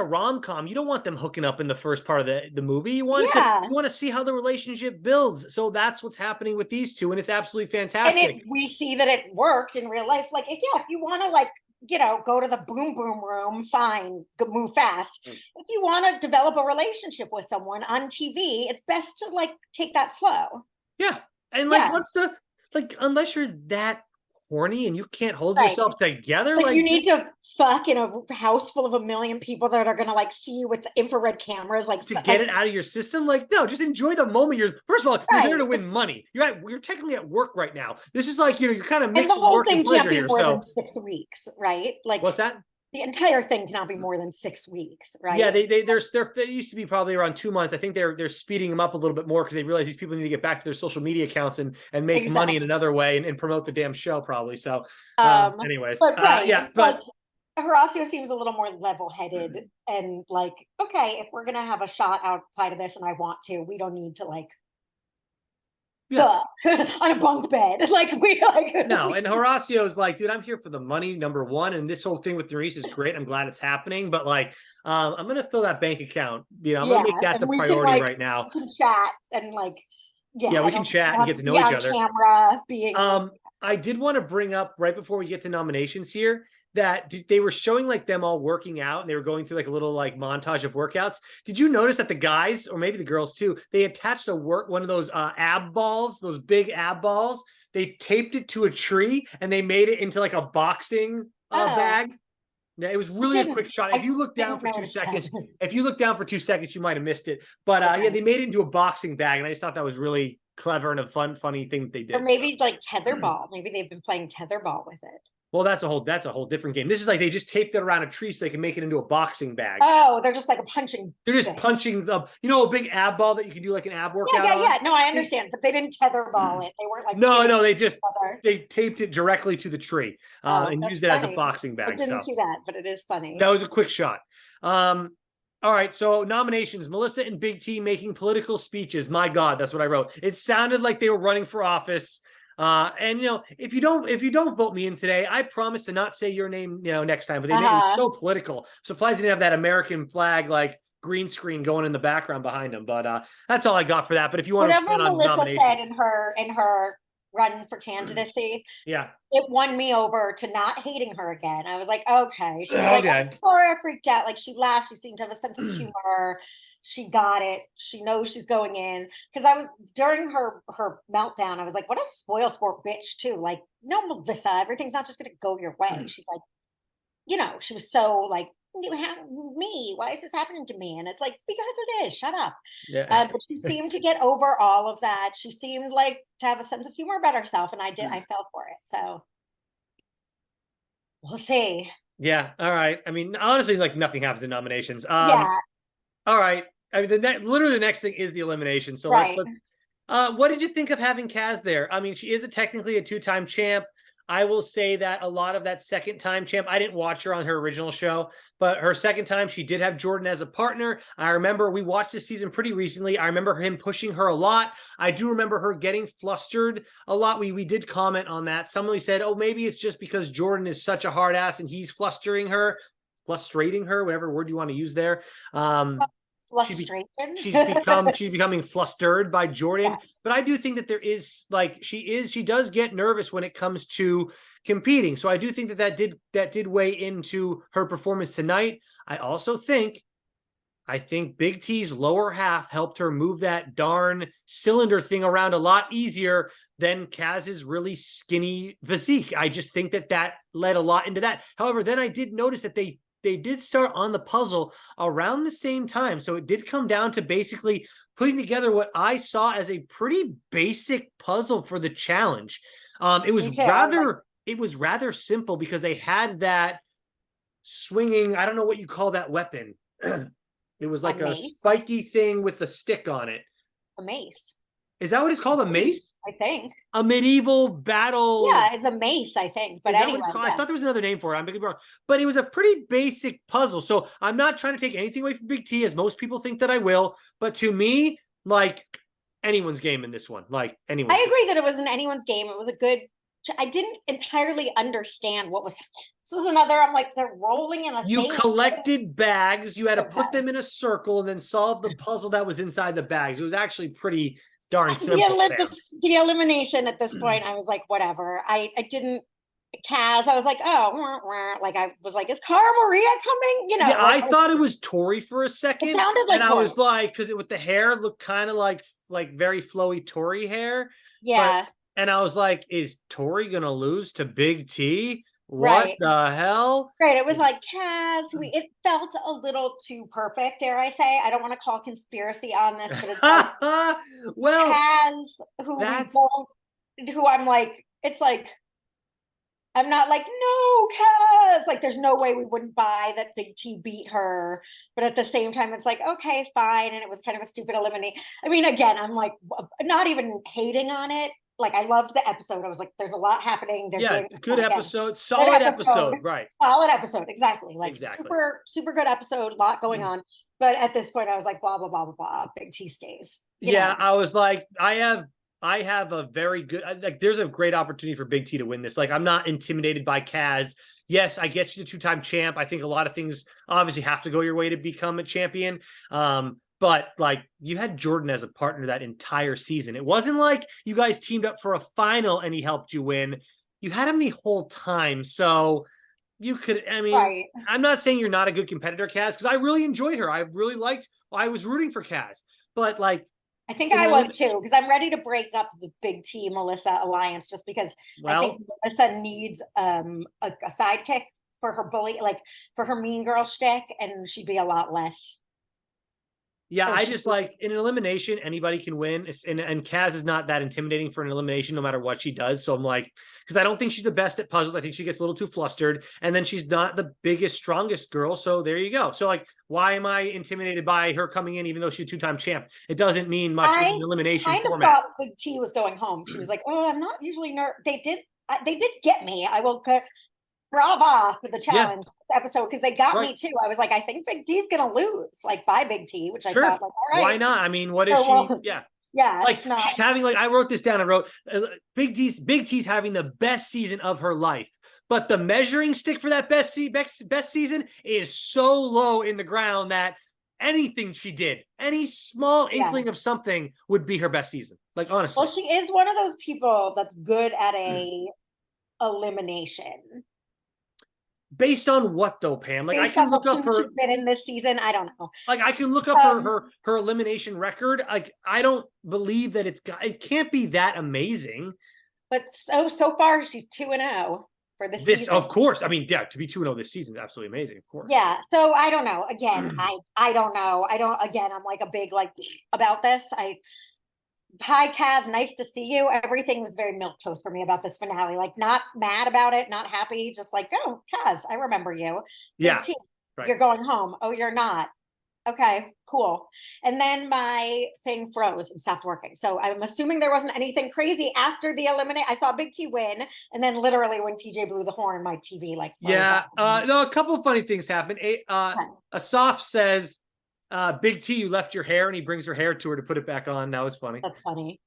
rom-com, you don't want them hooking up in the first part of the movie. You want to see how the relationship builds. So that's what's happening with these two, and it's absolutely fantastic. And we see that it worked in real life. Like, if you want to, like, you know, go to the boom boom room, fine, move fast. If you want to develop a relationship with someone on TV, it's best to like take that slow. Yeah, and like, unless you're that horny and you can't hold yourself together, like you need to fuck in a house full of 1 million people that are gonna like see you with the infrared cameras, like to get it out of your system. Like, no, just enjoy the moment. First of all, you're there to win money. You're technically at work right now. This is like, you're kind of mixing work and pleasure here. So 6 weeks, right? Like, what's that? The entire thing cannot be more than 6 weeks, right? Yeah, they used to be probably around 2 months. I think they're speeding them up a little bit more because they realize these people need to get back to their social media accounts and make money in another way and promote the damn show probably. So, anyways, but like, Horacio seems a little more level-headed and like, okay, if we're gonna have a shot outside of this and I want to, we don't need to like. On a bunk bed. Like, no, and Horacio's like, dude, I'm here for the money, number one, and this whole thing with Nerys is great. I'm glad it's happening, but like, I'm gonna fill that bank account. You know, I'm gonna make that the priority right now. We can chat and like, we can chat and get to know each other. Camera being. I did want to bring up right before we get to nominations here that they were showing like them all working out, and they were going through like a little like montage of workouts. Did you notice that the guys, or maybe the girls too, they attached one of those ab balls, those big ab balls. They taped it to a tree and they made it into like a boxing bag. Yeah, it was really a quick shot. If you look down for 2 seconds, you might have missed it. But yeah, they made it into a boxing bag, and I just thought that was really clever and a funny thing that they did. Or maybe like tetherball. Maybe they've been playing tetherball with it. Well, that's a whole different game. This is like they just taped it around a tree so they can make it into a boxing bag. Oh, they're just like a punching. They're just punching the, a big ab ball that you can do like an ab workout. Yeah. No, I understand, but they didn't tetherball it. They weren't like no. They taped it directly to the tree and used it as a boxing bag. I didn't see that, but it is funny. That was a quick shot. All right, so nominations: Melissa and Big T making political speeches. My God, that's what I wrote. It sounded like they were running for office. And if you don't vote me in today, I promise to not say your name, next time. But they made it so political. I'm surprised they didn't have that American flag like green screen going in the background behind them. But that's all I got for that. But if you want to expand on Melissa said in her run for candidacy, yeah, it won me over to not hating her again. I was like, okay. She was like, I'm sorry, I freaked out. Like she laughed. She seemed to have a sense of humor. She got it. She knows she's going in. Because during her meltdown, I was like, what a spoil sport bitch too. Like, no, Melissa, everything's not just gonna go your way. She's like, she was so like, me, why is this happening to me? And it's like, because it is, shut up. Yeah. But she seemed to get over all of that. She seemed like to have a sense of humor about herself, and I fell for it. So we'll see. Yeah. All right. I mean, honestly, like nothing happens in nominations. Yeah. All right. I mean, literally the next thing is the elimination. So let's what did you think of having Kaz there? I mean, she is technically a 2-time champ. I will say that a lot of that second-time champ, I didn't watch her on her original show, but her second time, she did have Jordan as a partner. I remember we watched this season pretty recently. I remember him pushing her a lot. I do remember her getting flustered a lot. We did comment on that. Somebody said, oh, maybe it's just because Jordan is such a hard ass and he's frustrating her, whatever word you want to use there. Frustration. She's becoming flustered by Jordan. Yes. But I do think that there is she does get nervous when it comes to competing. So I do think that did weigh into her performance tonight. I also think Big T's lower half helped her move that darn cylinder thing around a lot easier than Kaz's really skinny physique. I just think that led a lot into that. However, then I did notice that they did start on the puzzle around the same time. So it did come down to basically putting together what I saw as a pretty basic puzzle for the challenge. It was rather simple because they had that swinging, I don't know what you call that weapon. It was like a spiky thing with a stick on it. A mace. Is that what it's called? A mace? I think. A medieval battle. Yeah, it's a mace, I think. But anyway. I thought there was another name for it. I'm maybe wrong. But it was a pretty basic puzzle. So I'm not trying to take anything away from Big T, as most people think that I will. But to me, like anyone's game in this one. Like anyone. I agree that it was anyone's game. It was a good. I didn't entirely understand what was. This was another. I'm like, they're rolling in a. You collected bags. You had to put them in a circle and then solve the puzzle that was inside the bags. It was actually pretty darn simple. The elimination at this point, I was like, whatever. I didn't. Kaz, I was like, like I was like, is Cara Maria coming? Yeah, I thought it was Tori for a second. It sounded like Tori. I was like, because with the hair looked kind of like very flowy Tori hair. Yeah. And I was like, is Tori gonna lose to Big T? What the hell? Right. It was like Kaz. It felt a little too perfect, dare I say. I don't want to call conspiracy on this, but it's like well, Kaz, who I'm like, it's like, I'm not like, no, Kaz. Like, there's no way we wouldn't buy that Big T beat her. But at the same time, it's like, okay, fine. And it was kind of a stupid elimination. I mean, again, I'm like, not even hating on it. Like, I loved the episode. I was like, there's a lot happening. Good episode. Solid episode. Right. Solid episode. Exactly. Like, super, super good episode. A lot going on. But at this point, I was like, blah, blah, blah, blah, blah. Big T stays. You know? I was like, I have a very good, like, there's a great opportunity for Big T to win this. Like, I'm not intimidated by Kaz. Yes, I get you the 2-time champ. I think a lot of things obviously have to go your way to become a champion. But like, you had Jordan as a partner that entire season. It wasn't like you guys teamed up for a final and he helped you win. You had him the whole time. So you could, I mean, I'm not saying you're not a good competitor, Kaz, because I really enjoyed her. I was rooting for Kaz. But like, I think I was too, because I'm ready to break up the Big T Melissa alliance just because I think Melissa needs a sidekick for her bully, like for her mean girl shtick, and she'd be a lot less. Yeah, I just like in an elimination, anybody can win. And Kaz is not that intimidating for an elimination, no matter what she does. So I'm like, because I don't think she's the best at puzzles. I think she gets a little too flustered. And then she's not the biggest, strongest girl. So there you go. So like, why am I intimidated by her coming in, even though she's a two-time champ? It doesn't mean much in an elimination format. I kind of thought Big T was going home. She was like, oh, I'm not usually nervous. They did get me. I will brava for the challenge episode, because they got me too. I was like, I think Big T's gonna lose. Like, bye Big T, which I thought, like, all right, why not? I mean, what is she? Yeah, like she's having, like, I wrote this down. I wrote Big T's having the best season of her life, but the measuring stick for that best season is so low in the ground that anything she did, any small inkling of something, would be her best season. Like, honestly, well, she is one of those people that's good at a elimination. Based on what though, Pam? Like, I can look up her. She's been in this season. I don't know. Like, I can look up her elimination record. Like, I don't believe that it can't be that amazing. But so far she's 2-0 for this season. Of course. I mean, yeah, to be 2-0 this season is absolutely amazing. Of course. Yeah. So I don't know. Again, I don't know. Again, I'm like a big about this. Hi, Kaz, nice to see you. Everything was very milquetoast for me about this finale. Like, not mad about it, not happy, just like, oh, Kaz, I remember you. Yeah. You're going home. Oh, you're not. Okay, cool. And then my thing froze and stopped working. So I'm assuming there wasn't anything crazy after the eliminate. I saw Big T win, and then literally when TJ blew the horn, my TV froze. Yeah. No, a couple of funny things happened. Asaf says, Big T, you left your hair, and he brings her hair to her to put it back on. That was funny. That's funny.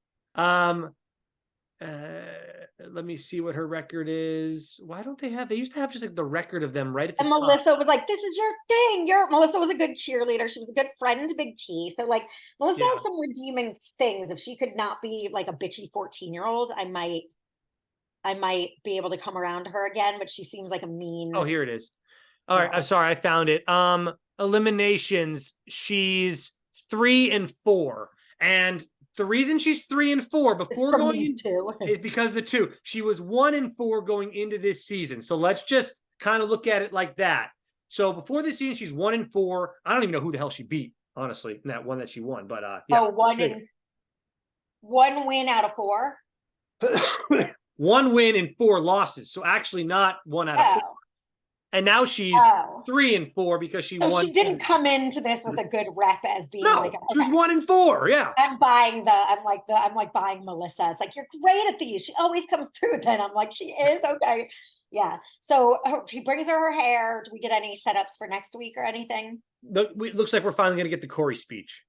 Let me see what her record is. Why don't they used to have just like the record of them right at the top. Melissa was like, this is your thing. Melissa was a good cheerleader. She was a good friend to Big T. So like, Melissa has some redeeming things. If she could not be like a bitchy 14-year-old, I might be able to come around to her again, but she seems like a mean. Oh, here it is. All right. I'm sorry. I found it. Eliminations. She's 3-4. And the reason she's 3-4 before going into is because the two. She was 1-4 going into this season. So let's just kind of look at it like that. So before this season, she's 1-4. I don't even know who the hell she beat, honestly, in that one that she won. But yeah. One win out of 4. 1 win and 4 losses. So actually not 1 out of 4. And now she's 3-4 because she won. She didn't come into this with a good rep as being like, she was 1-4. Yeah. I'm like buying Melissa. It's like, you're great at these. She always comes through. Then I'm like, she is okay. Yeah. So he brings her hair. Do we get any setups for next week or anything? It looks like we're finally going to get the Corey speech,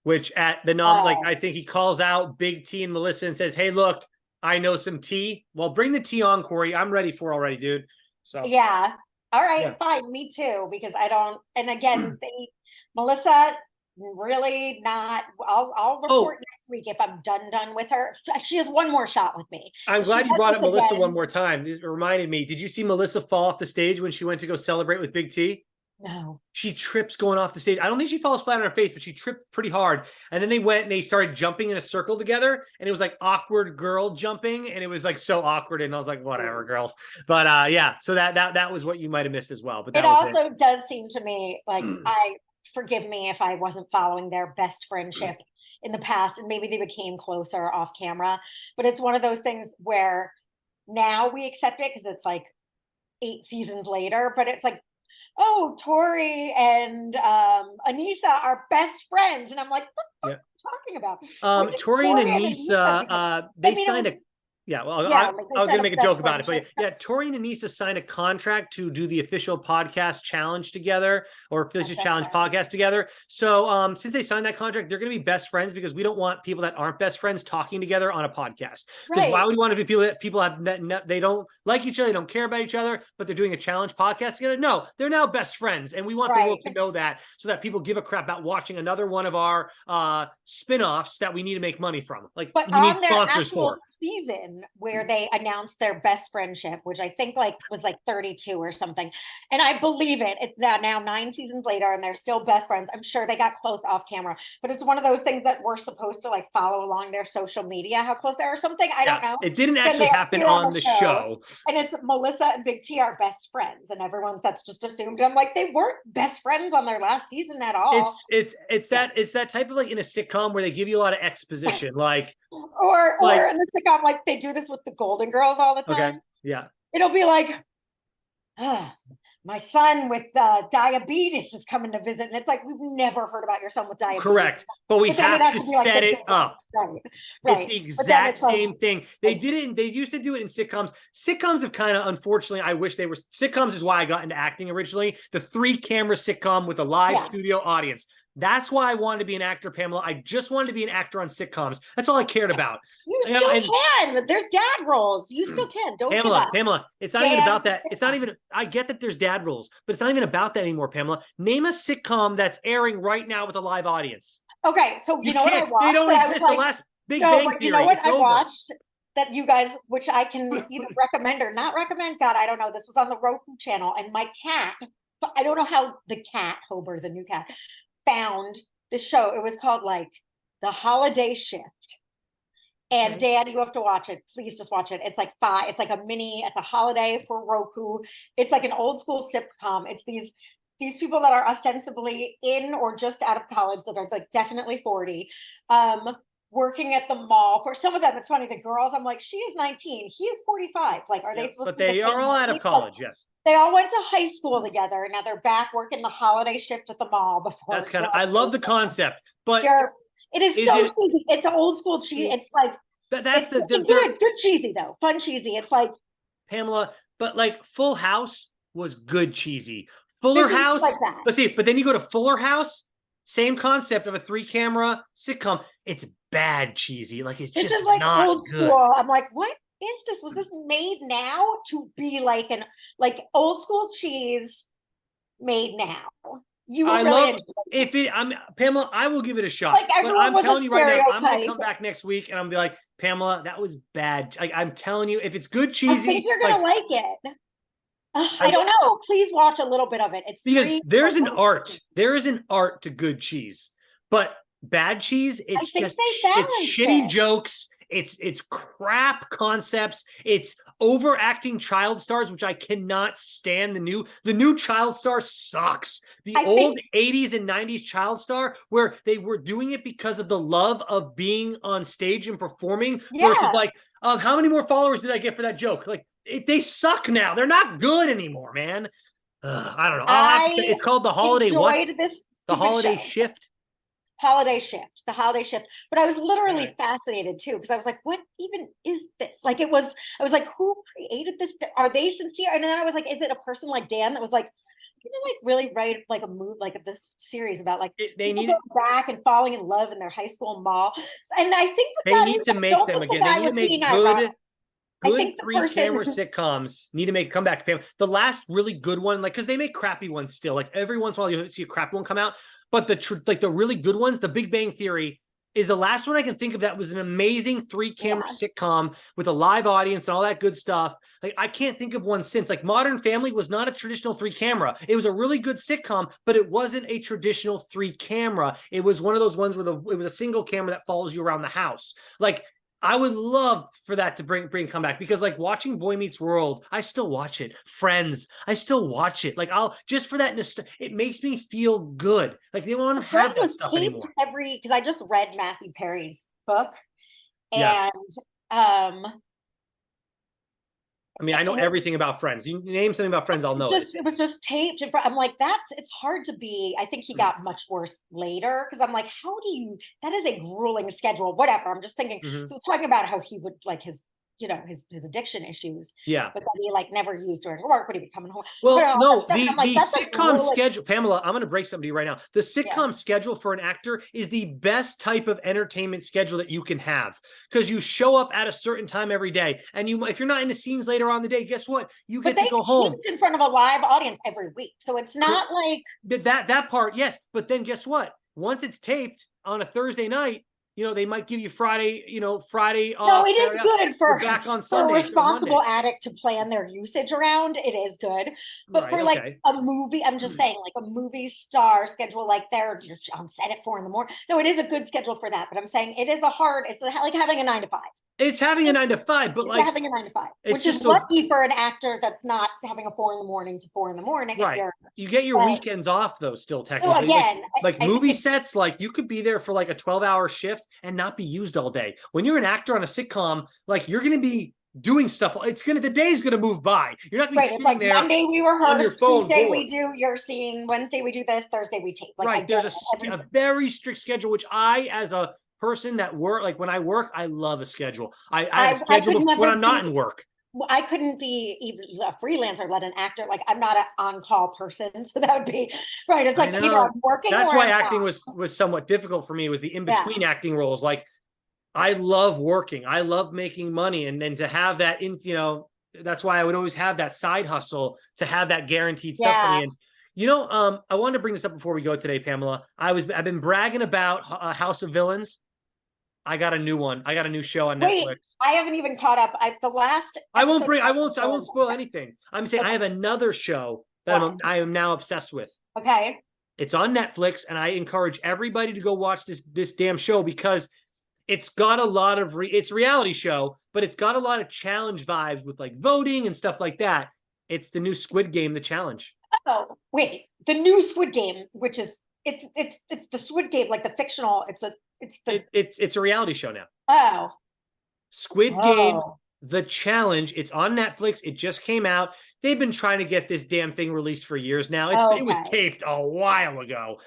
which at the like, I think he calls out Big T and Melissa and says, hey, look, I know some tea. Well, bring the tea on, Corey. I'm ready for it already, dude. So yeah. All right, fine. Me too, because I don't. And again, Melissa, really not. I'll report next week if I'm done with her. She has one more shot with me. I'm glad you brought up Melissa one more time. It reminded me. Did you see Melissa fall off the stage when she went to go celebrate with Big T? No. She trips going off the stage. I don't think she falls flat on her face, but she tripped pretty hard. And then they went and they started jumping in a circle together. And it was like awkward girl jumping. And it was like so awkward. And I was like, whatever, girls. But yeah, so that was what you might have missed as well. But that it also does seem to me like forgive me if I wasn't following their best friendship in the past. And maybe they became closer off camera. But it's one of those things where now we accept it because it's like 8 seasons later. But it's like, oh, Tori and Anissa are best friends. And I'm like, what the fuck are you talking about? Tori and Anissa, they signed a... Yeah, well, I was going to make a joke about it, but yeah, Tori and Anissa signed a contract to do the official podcast challenge together, or official challenge podcast together. So since they signed that contract, they're going to be best friends because we don't want people that aren't best friends talking together on a podcast. Because why would you want to be people that they don't like each other, they don't care about each other, but they're doing a challenge podcast together? No, they're now best friends, and we want the world to know that, so that people give a crap about watching another one of our spin-offs that we need to make money from. Like, but we need sponsors for season. one where they announced their best friendship, which I think like was like 32 or something. And I believe it. It's now 9 seasons later and they're still best friends. I'm sure they got close off camera, but it's one of those things that we're supposed to like follow along their social media, how close they are or something. I don't know. It didn't actually happen on the show. And it's Melissa and Big T are best friends, and that's just assumed. And I'm like, they weren't best friends on their last season at all. It's that type of like in a sitcom where they give you a lot of exposition, like or in the sitcom, like they do this with the Golden Girls all the time. Okay. Yeah. It'll be like, my son with diabetes is coming to visit. And it's like, we've never heard about your son with diabetes. Correct. But we have to set it up. Right. It's the exact same thing. They used to do it in sitcoms. Sitcoms have kind of, unfortunately, I wish they were, sitcoms is why I got into acting originally. The 3-camera sitcom with a live studio audience. That's why I wanted to be an actor, Pamela. I just wanted to be an actor on sitcoms. That's all I cared about. You still can. There's dad roles. You still can. Don't give up. Pamela, it's not even about that. It's not even, I get that there's dad roles, but it's not even about that anymore, Pamela. Name a sitcom that's airing right now with a live audience. Okay, so you know what I watched? They don't exist. The last Big Bang Theory. You know what I watched that you guys, which I can either recommend or not recommend. God, I don't know. This was on the Roku channel, and my cat, I don't know how the cat, Hober, the new cat, found the show. It was called like The Holiday Shift. And Dan, you have to watch it. Please just watch it. It's like it's like it's a holiday for Roku. It's like an old school sitcom. It's these people that are ostensibly in or just out of college that are like definitely 40, working at the mall. For some of them, it's funny. The girls, I'm like, she is 19, he is 45. Like, are they supposed to be? But they are all out of college, yes. They all went to high school together, and now they're back working the holiday shift at the mall. Before that's kind of, I love the concept, but it is so cheesy. It's an old school cheesy. It's like that's good cheesy though, fun cheesy. It's like Pamela, but like Full House was good cheesy. Fuller House, like that. Let's see, but then you go to Fuller House, same concept of a 3-camera sitcom. It's bad cheesy, like it's just like not old good. School. I'm like, what is this? Was this made now to be like old school cheese made now? Pamela, I will give it a shot. Like but I'm telling you right now, I'm gonna come back next week and I'm be like, Pamela, that was bad. I'm telling you, if it's good cheesy, I think you're gonna like it. I don't know. Please watch a little bit of it. It's because there's an art. There is an art to good cheese, but bad cheese, it's shitty jokes. It's crap concepts. It's overacting child stars, which I cannot stand. The new child star sucks. The old 80s and 90s child star, where they were doing it because of the love of being on stage and performing, versus like, how many more followers did I get for that joke? Like, they suck now. They're not good anymore, man. I don't know. It's called The Holiday The Holiday Shift. The Holiday Shift. But I was literally fascinated too, because I was like, what even is this? Like I was like, who created this? Are they sincere? And then I was like, is it a person like Dan that was like, you know, like really write like a mood, like this series about like they need going back and falling in love in their high school mall. And I think they need to make them again. They need to make good 3-camera sitcoms need to come back. The last really good one, like, because they make crappy ones still. Like every once in a while, you see a crappy one come out. But the really good ones, The Big Bang Theory, is the last one I can think of that was an amazing 3-camera sitcom with a live audience and all that good stuff. Like I can't think of one since. Like Modern Family was not a traditional 3-camera. It was a really good sitcom, but it wasn't a traditional 3-camera. It was one of those ones where it was a single camera that follows you around the house. Like I would love for that to bring come back, because like watching Boy Meets World, I still watch it. Friends, I still watch it. Like I'll just for that, it makes me feel good. Like they won't have that stuff anymore. Because I just read Matthew Perry's book, and I mean, I know everything about Friends. You name something about Friends, I'll know it. It was just taped. I'm like, it's hard to be. I think he got much worse later, because I'm like, that is a grueling schedule, whatever. I'm just thinking, so it's talking about how he would like his addiction issues. Yeah. But that he like never used during work, but he'd be coming home. Well, no, the sitcom schedule, Pamela, I'm going to break somebody right now. The sitcom schedule for an actor is the best type of entertainment schedule that you can have, because you show up at a certain time every day, and if you're not in the scenes later on in the day, guess what? You get to go home in front of a live audience every week. So it's not like that part. Yes. But then guess what? Once it's taped on a Thursday night, they might give you Friday, Friday off. No, it is good for back on for Sunday, a responsible addict to plan their usage around. It is good. But right, for like a movie, I'm just saying, like a movie star schedule, like you're on set at 4 a.m. No, it is a good schedule for that. But I'm saying it is it's like having a 9 to 5. It's having a 9 to 5, but like having a 9 to 5, which is lucky for an actor that's not having a 4 a.m. to 4 a.m. Right. You get your weekends off though, still technically. Again, like movie sets, like you could be there for like a 12-hour shift and not be used all day. When you're an actor on a sitcom, like you're going to be doing stuff. The day's going to move by. You're not going to be sitting there. Monday we rehearse, Tuesday we do your scene, Wednesday we do this, Thursday we tape. Like, right. There's a very strict schedule, which I, as a person that when I work, I love a schedule. I have a schedule when I'm not in work. I couldn't be even a freelancer, let an actor. Like I'm not an on-call person, so that would be right. It's like either I'm working. That's why acting was somewhat difficult for me. Was the in-between acting roles. Like I love working. I love making money, and then to have that that's why I would always have that side hustle to have that guaranteed stuff for me. And I wanted to bring this up before we go today, Pamela. I've been bragging about House of Villains. I got a new one. I got a new show on Netflix. I haven't even caught up. The last. I won't spoil anything. I'm saying I have another show that I am now obsessed with. Okay. It's on Netflix, and I encourage everybody to go watch this damn show because it's got a lot of it's a reality show, but it's got a lot of challenge vibes with like voting and stuff like that. It's the new Squid Game, The Challenge. Oh, wait. The new Squid Game, which is it's the Squid Game, like the fictional, it's a reality show now. Oh. Squid Game, The Challenge. It's on Netflix. It just came out. They've been trying to get this damn thing released for years now. It was taped a while ago.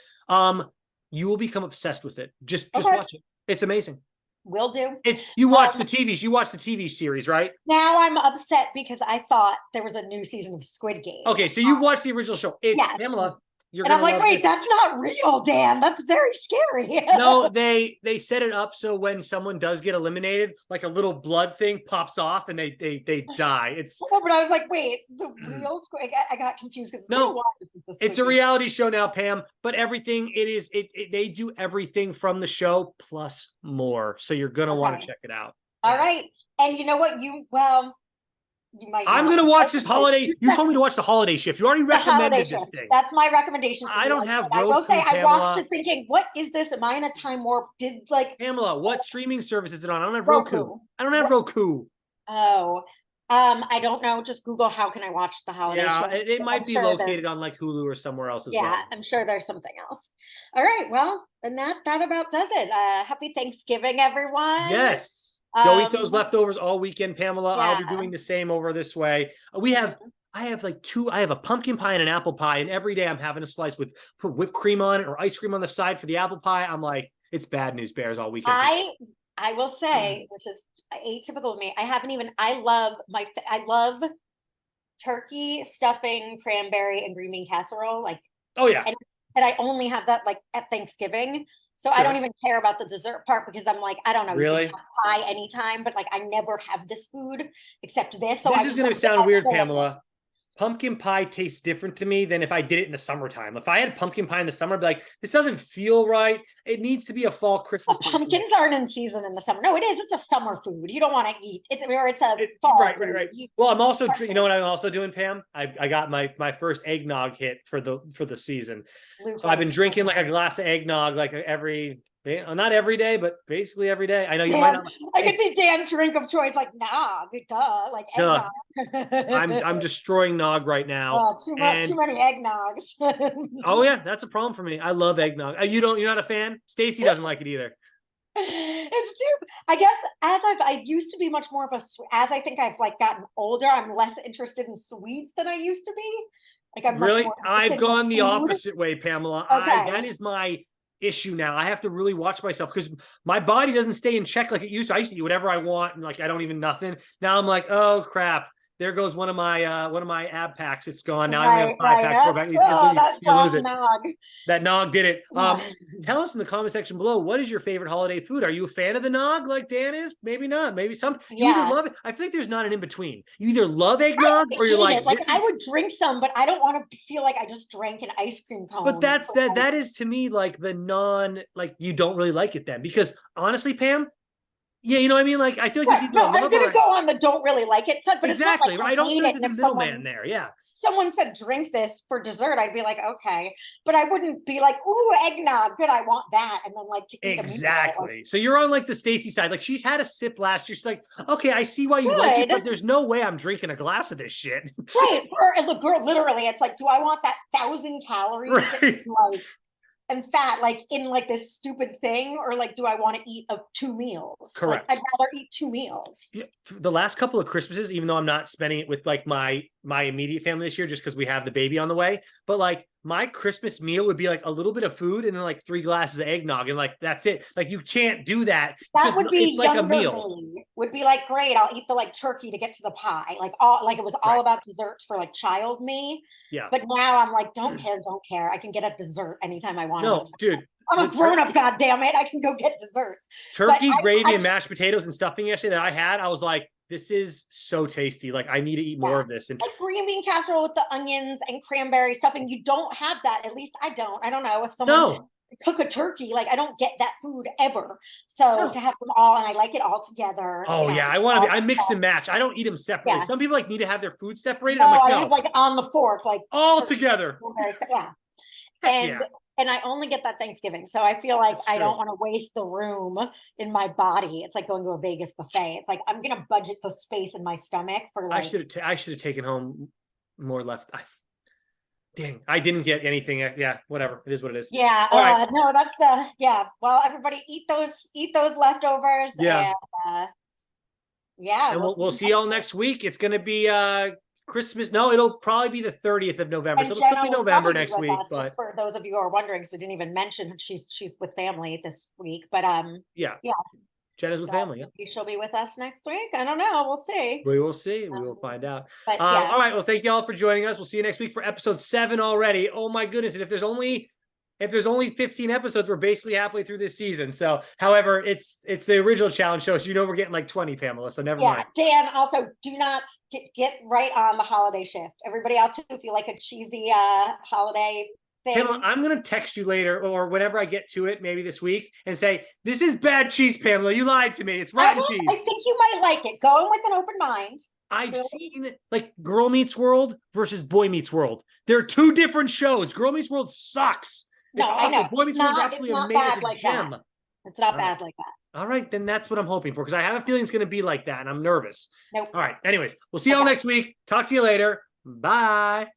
You will become obsessed with it. Just watch it. It's amazing. Will do. You watch the TV series, right? Now I'm upset because I thought there was a new season of Squid Game. Okay, so you've watched the original show. It's Pamela. And I'm like, wait, that's not real, Dan. That's very scary. No, they set it up so when someone does get eliminated, like a little blood thing pops off and they die. But I was like, wait, the real Squid. I got confused because it's a reality show now, Pam. But everything they do everything from the show plus more. So you're gonna want to check it out. All right, and you know what? I'm going to watch this holiday. You told me to watch the holiday shift. You already recommended this thing. That's my recommendation. I don't have Roku, I will say Pamela. I watched it thinking, what is this? Am I in a time warp? Pamela, what streaming service is it on? I don't have Roku. I don't have Roku. Oh, I don't know. Just Google how can I watch the holiday shift. It might be located on like Hulu or somewhere else as well. Yeah, I'm sure there's something else. All right. Well, then that about does it. Happy Thanksgiving, everyone. Yes. Go eat those leftovers all weekend, Pamela. Yeah. I'll be doing the same over this way. I have a pumpkin pie and an apple pie, and every day I'm having a slice with whipped cream on it or ice cream on the side for the apple pie. I'm like, it's bad news bears all weekend. I will say, which is atypical of me, I love turkey, stuffing, cranberry, and green bean casserole. Like, oh yeah. And I only have that like at Thanksgiving. So I don't even care about the dessert part because I'm like, I don't know. Really? You can have pie anytime, but like I never have this food except this. So this is going to sound weird, Pamela. Pumpkin pie tastes different to me than if I did it in the summertime. If I had pumpkin pie in the summer, I'd be like, this doesn't feel right. It needs to be a fall Christmas. Well, pumpkins aren't in season in the summer. No, it is. It's a summer food. You don't want to eat. It's a fall. Right. Well, I'm also, you know what I'm also doing, Pam? I got my first eggnog hit for the season. So I've been drinking like a glass of eggnog like not every day, but basically every day. I know you might not. I can see Dan's drink of choice, like nog, like eggnog. I'm destroying nog right now. Too many eggnogs. Oh yeah, that's a problem for me. I love eggnog. You're not a fan? Stacy doesn't like it either. It's too. I guess I used to be much more of as I think I've like gotten older, I'm less interested in sweets than I used to be. Like I'm really. Much more I've gone the opposite way, Pamela. Okay. That is my issue now. I have to really watch myself because my body doesn't stay in check like it used to. I used to eat whatever I want and like I don't even nothing. Now I'm like, oh crap. there goes one of my ab packs. It's gone now. Right, I only have 5 packs. That You lose last it. nog. That nog did it. Tell us in the comment section below, what is your favorite holiday food? Are you a fan of the nog like Dan is? Maybe not. Maybe some. You either love it. I feel like there's not an in between. You either love eggnog or you're like, I would drink some, but I don't want to feel like I just drank an ice cream cone. But that is to me like the non, like you don't really like it then, because honestly, Pam, yeah, you know what I mean? Like, I feel like I'm going to go on the don't really like it side, but exactly, it's not like I don't feel like there's a middleman there. Yeah. Someone said, drink this for dessert, I'd be like, okay. But I wouldn't be like, ooh, eggnog, good, I want that. And then like to eat exactly. So you're on like the Stacy side. Like she's had a sip last year. She's like, okay, I see why you like it, but there's no way I'm drinking a glass of this shit. Right. Or the girl, literally, it's like, do I want that 1,000 calories? Right. And fat, like in like this stupid thing, or like, do I want to eat 2 meals? Correct. Like, I'd rather eat 2 meals. Yeah, the last couple of Christmases, even though I'm not spending it with like my immediate family this year, just because we have the baby on the way, but like my Christmas meal would be like a little bit of food and then like 3 glasses of eggnog, and like that's it. Like you can't do that. That would be it's like a meal. Would be like, great, I'll eat the like turkey to get to the pie. Like it was all about desserts for like child me. Yeah. But now I'm like, don't care. I can get a dessert anytime I want. No, dude. I'm a grown up, goddammit. I can go get desserts. Turkey, gravy, and mashed potatoes and stuffing yesterday that I had, I was like, this is so tasty. Like I need to eat more of this. And like green bean casserole with the onions and cranberry stuffing. You don't have that. At least I don't. I don't know if someone cook a turkey. Like I don't get that food ever. So to have them all, and I like it all together. Oh yeah, I mix and match. I don't eat them separately. Some people like need to have their food separated. No, I have like on the fork, like all together. Yeah. And I only get that Thanksgiving. So I feel like I don't want to waste the room in my body. It's like going to a Vegas buffet. It's like, I'm going to budget the space in my stomach for like. I should have taken home more left. Dang, I didn't get anything. Yeah, whatever. It is what it is. Yeah. No, that's well, everybody eat those leftovers. Yeah. And, and we'll see y'all next week. It's going to be, Christmas. No, it'll probably be the 30th of November. So it'll still be November next week. But just for those of you who are wondering, because we didn't even mention she's with family this week. But yeah. Jenna's with family. Maybe she'll be with us next week. I don't know. We'll see. We will see. We will find out. But all right. Well, thank you all for joining us. We'll see you next week for episode 7 already. Oh my goodness! And if there's only 15 episodes, we're basically halfway through this season. So, however, it's the original challenge show, so we're getting like 20, Pamela. So never mind. Dan, also do not get right on the holiday shift. Everybody else, too, if you like a cheesy holiday thing. Pamela, I'm gonna text you later or whenever I get to it, maybe this week, and say, this is bad cheese, Pamela. You lied to me. It's rotten cheese. I think you might like it. Go in with an open mind. I've seen like Girl Meets World versus Boy Meets World. They're 2 different shows. Girl Meets World sucks. No, I know. Boy Meets World is absolutely amazing. Like gem. It's not bad like that. All right, then that's what I'm hoping for, because I have a feeling it's going to be like that, and I'm nervous. Nope. All right. Anyways, we'll see y'all next week. Talk to you later. Bye.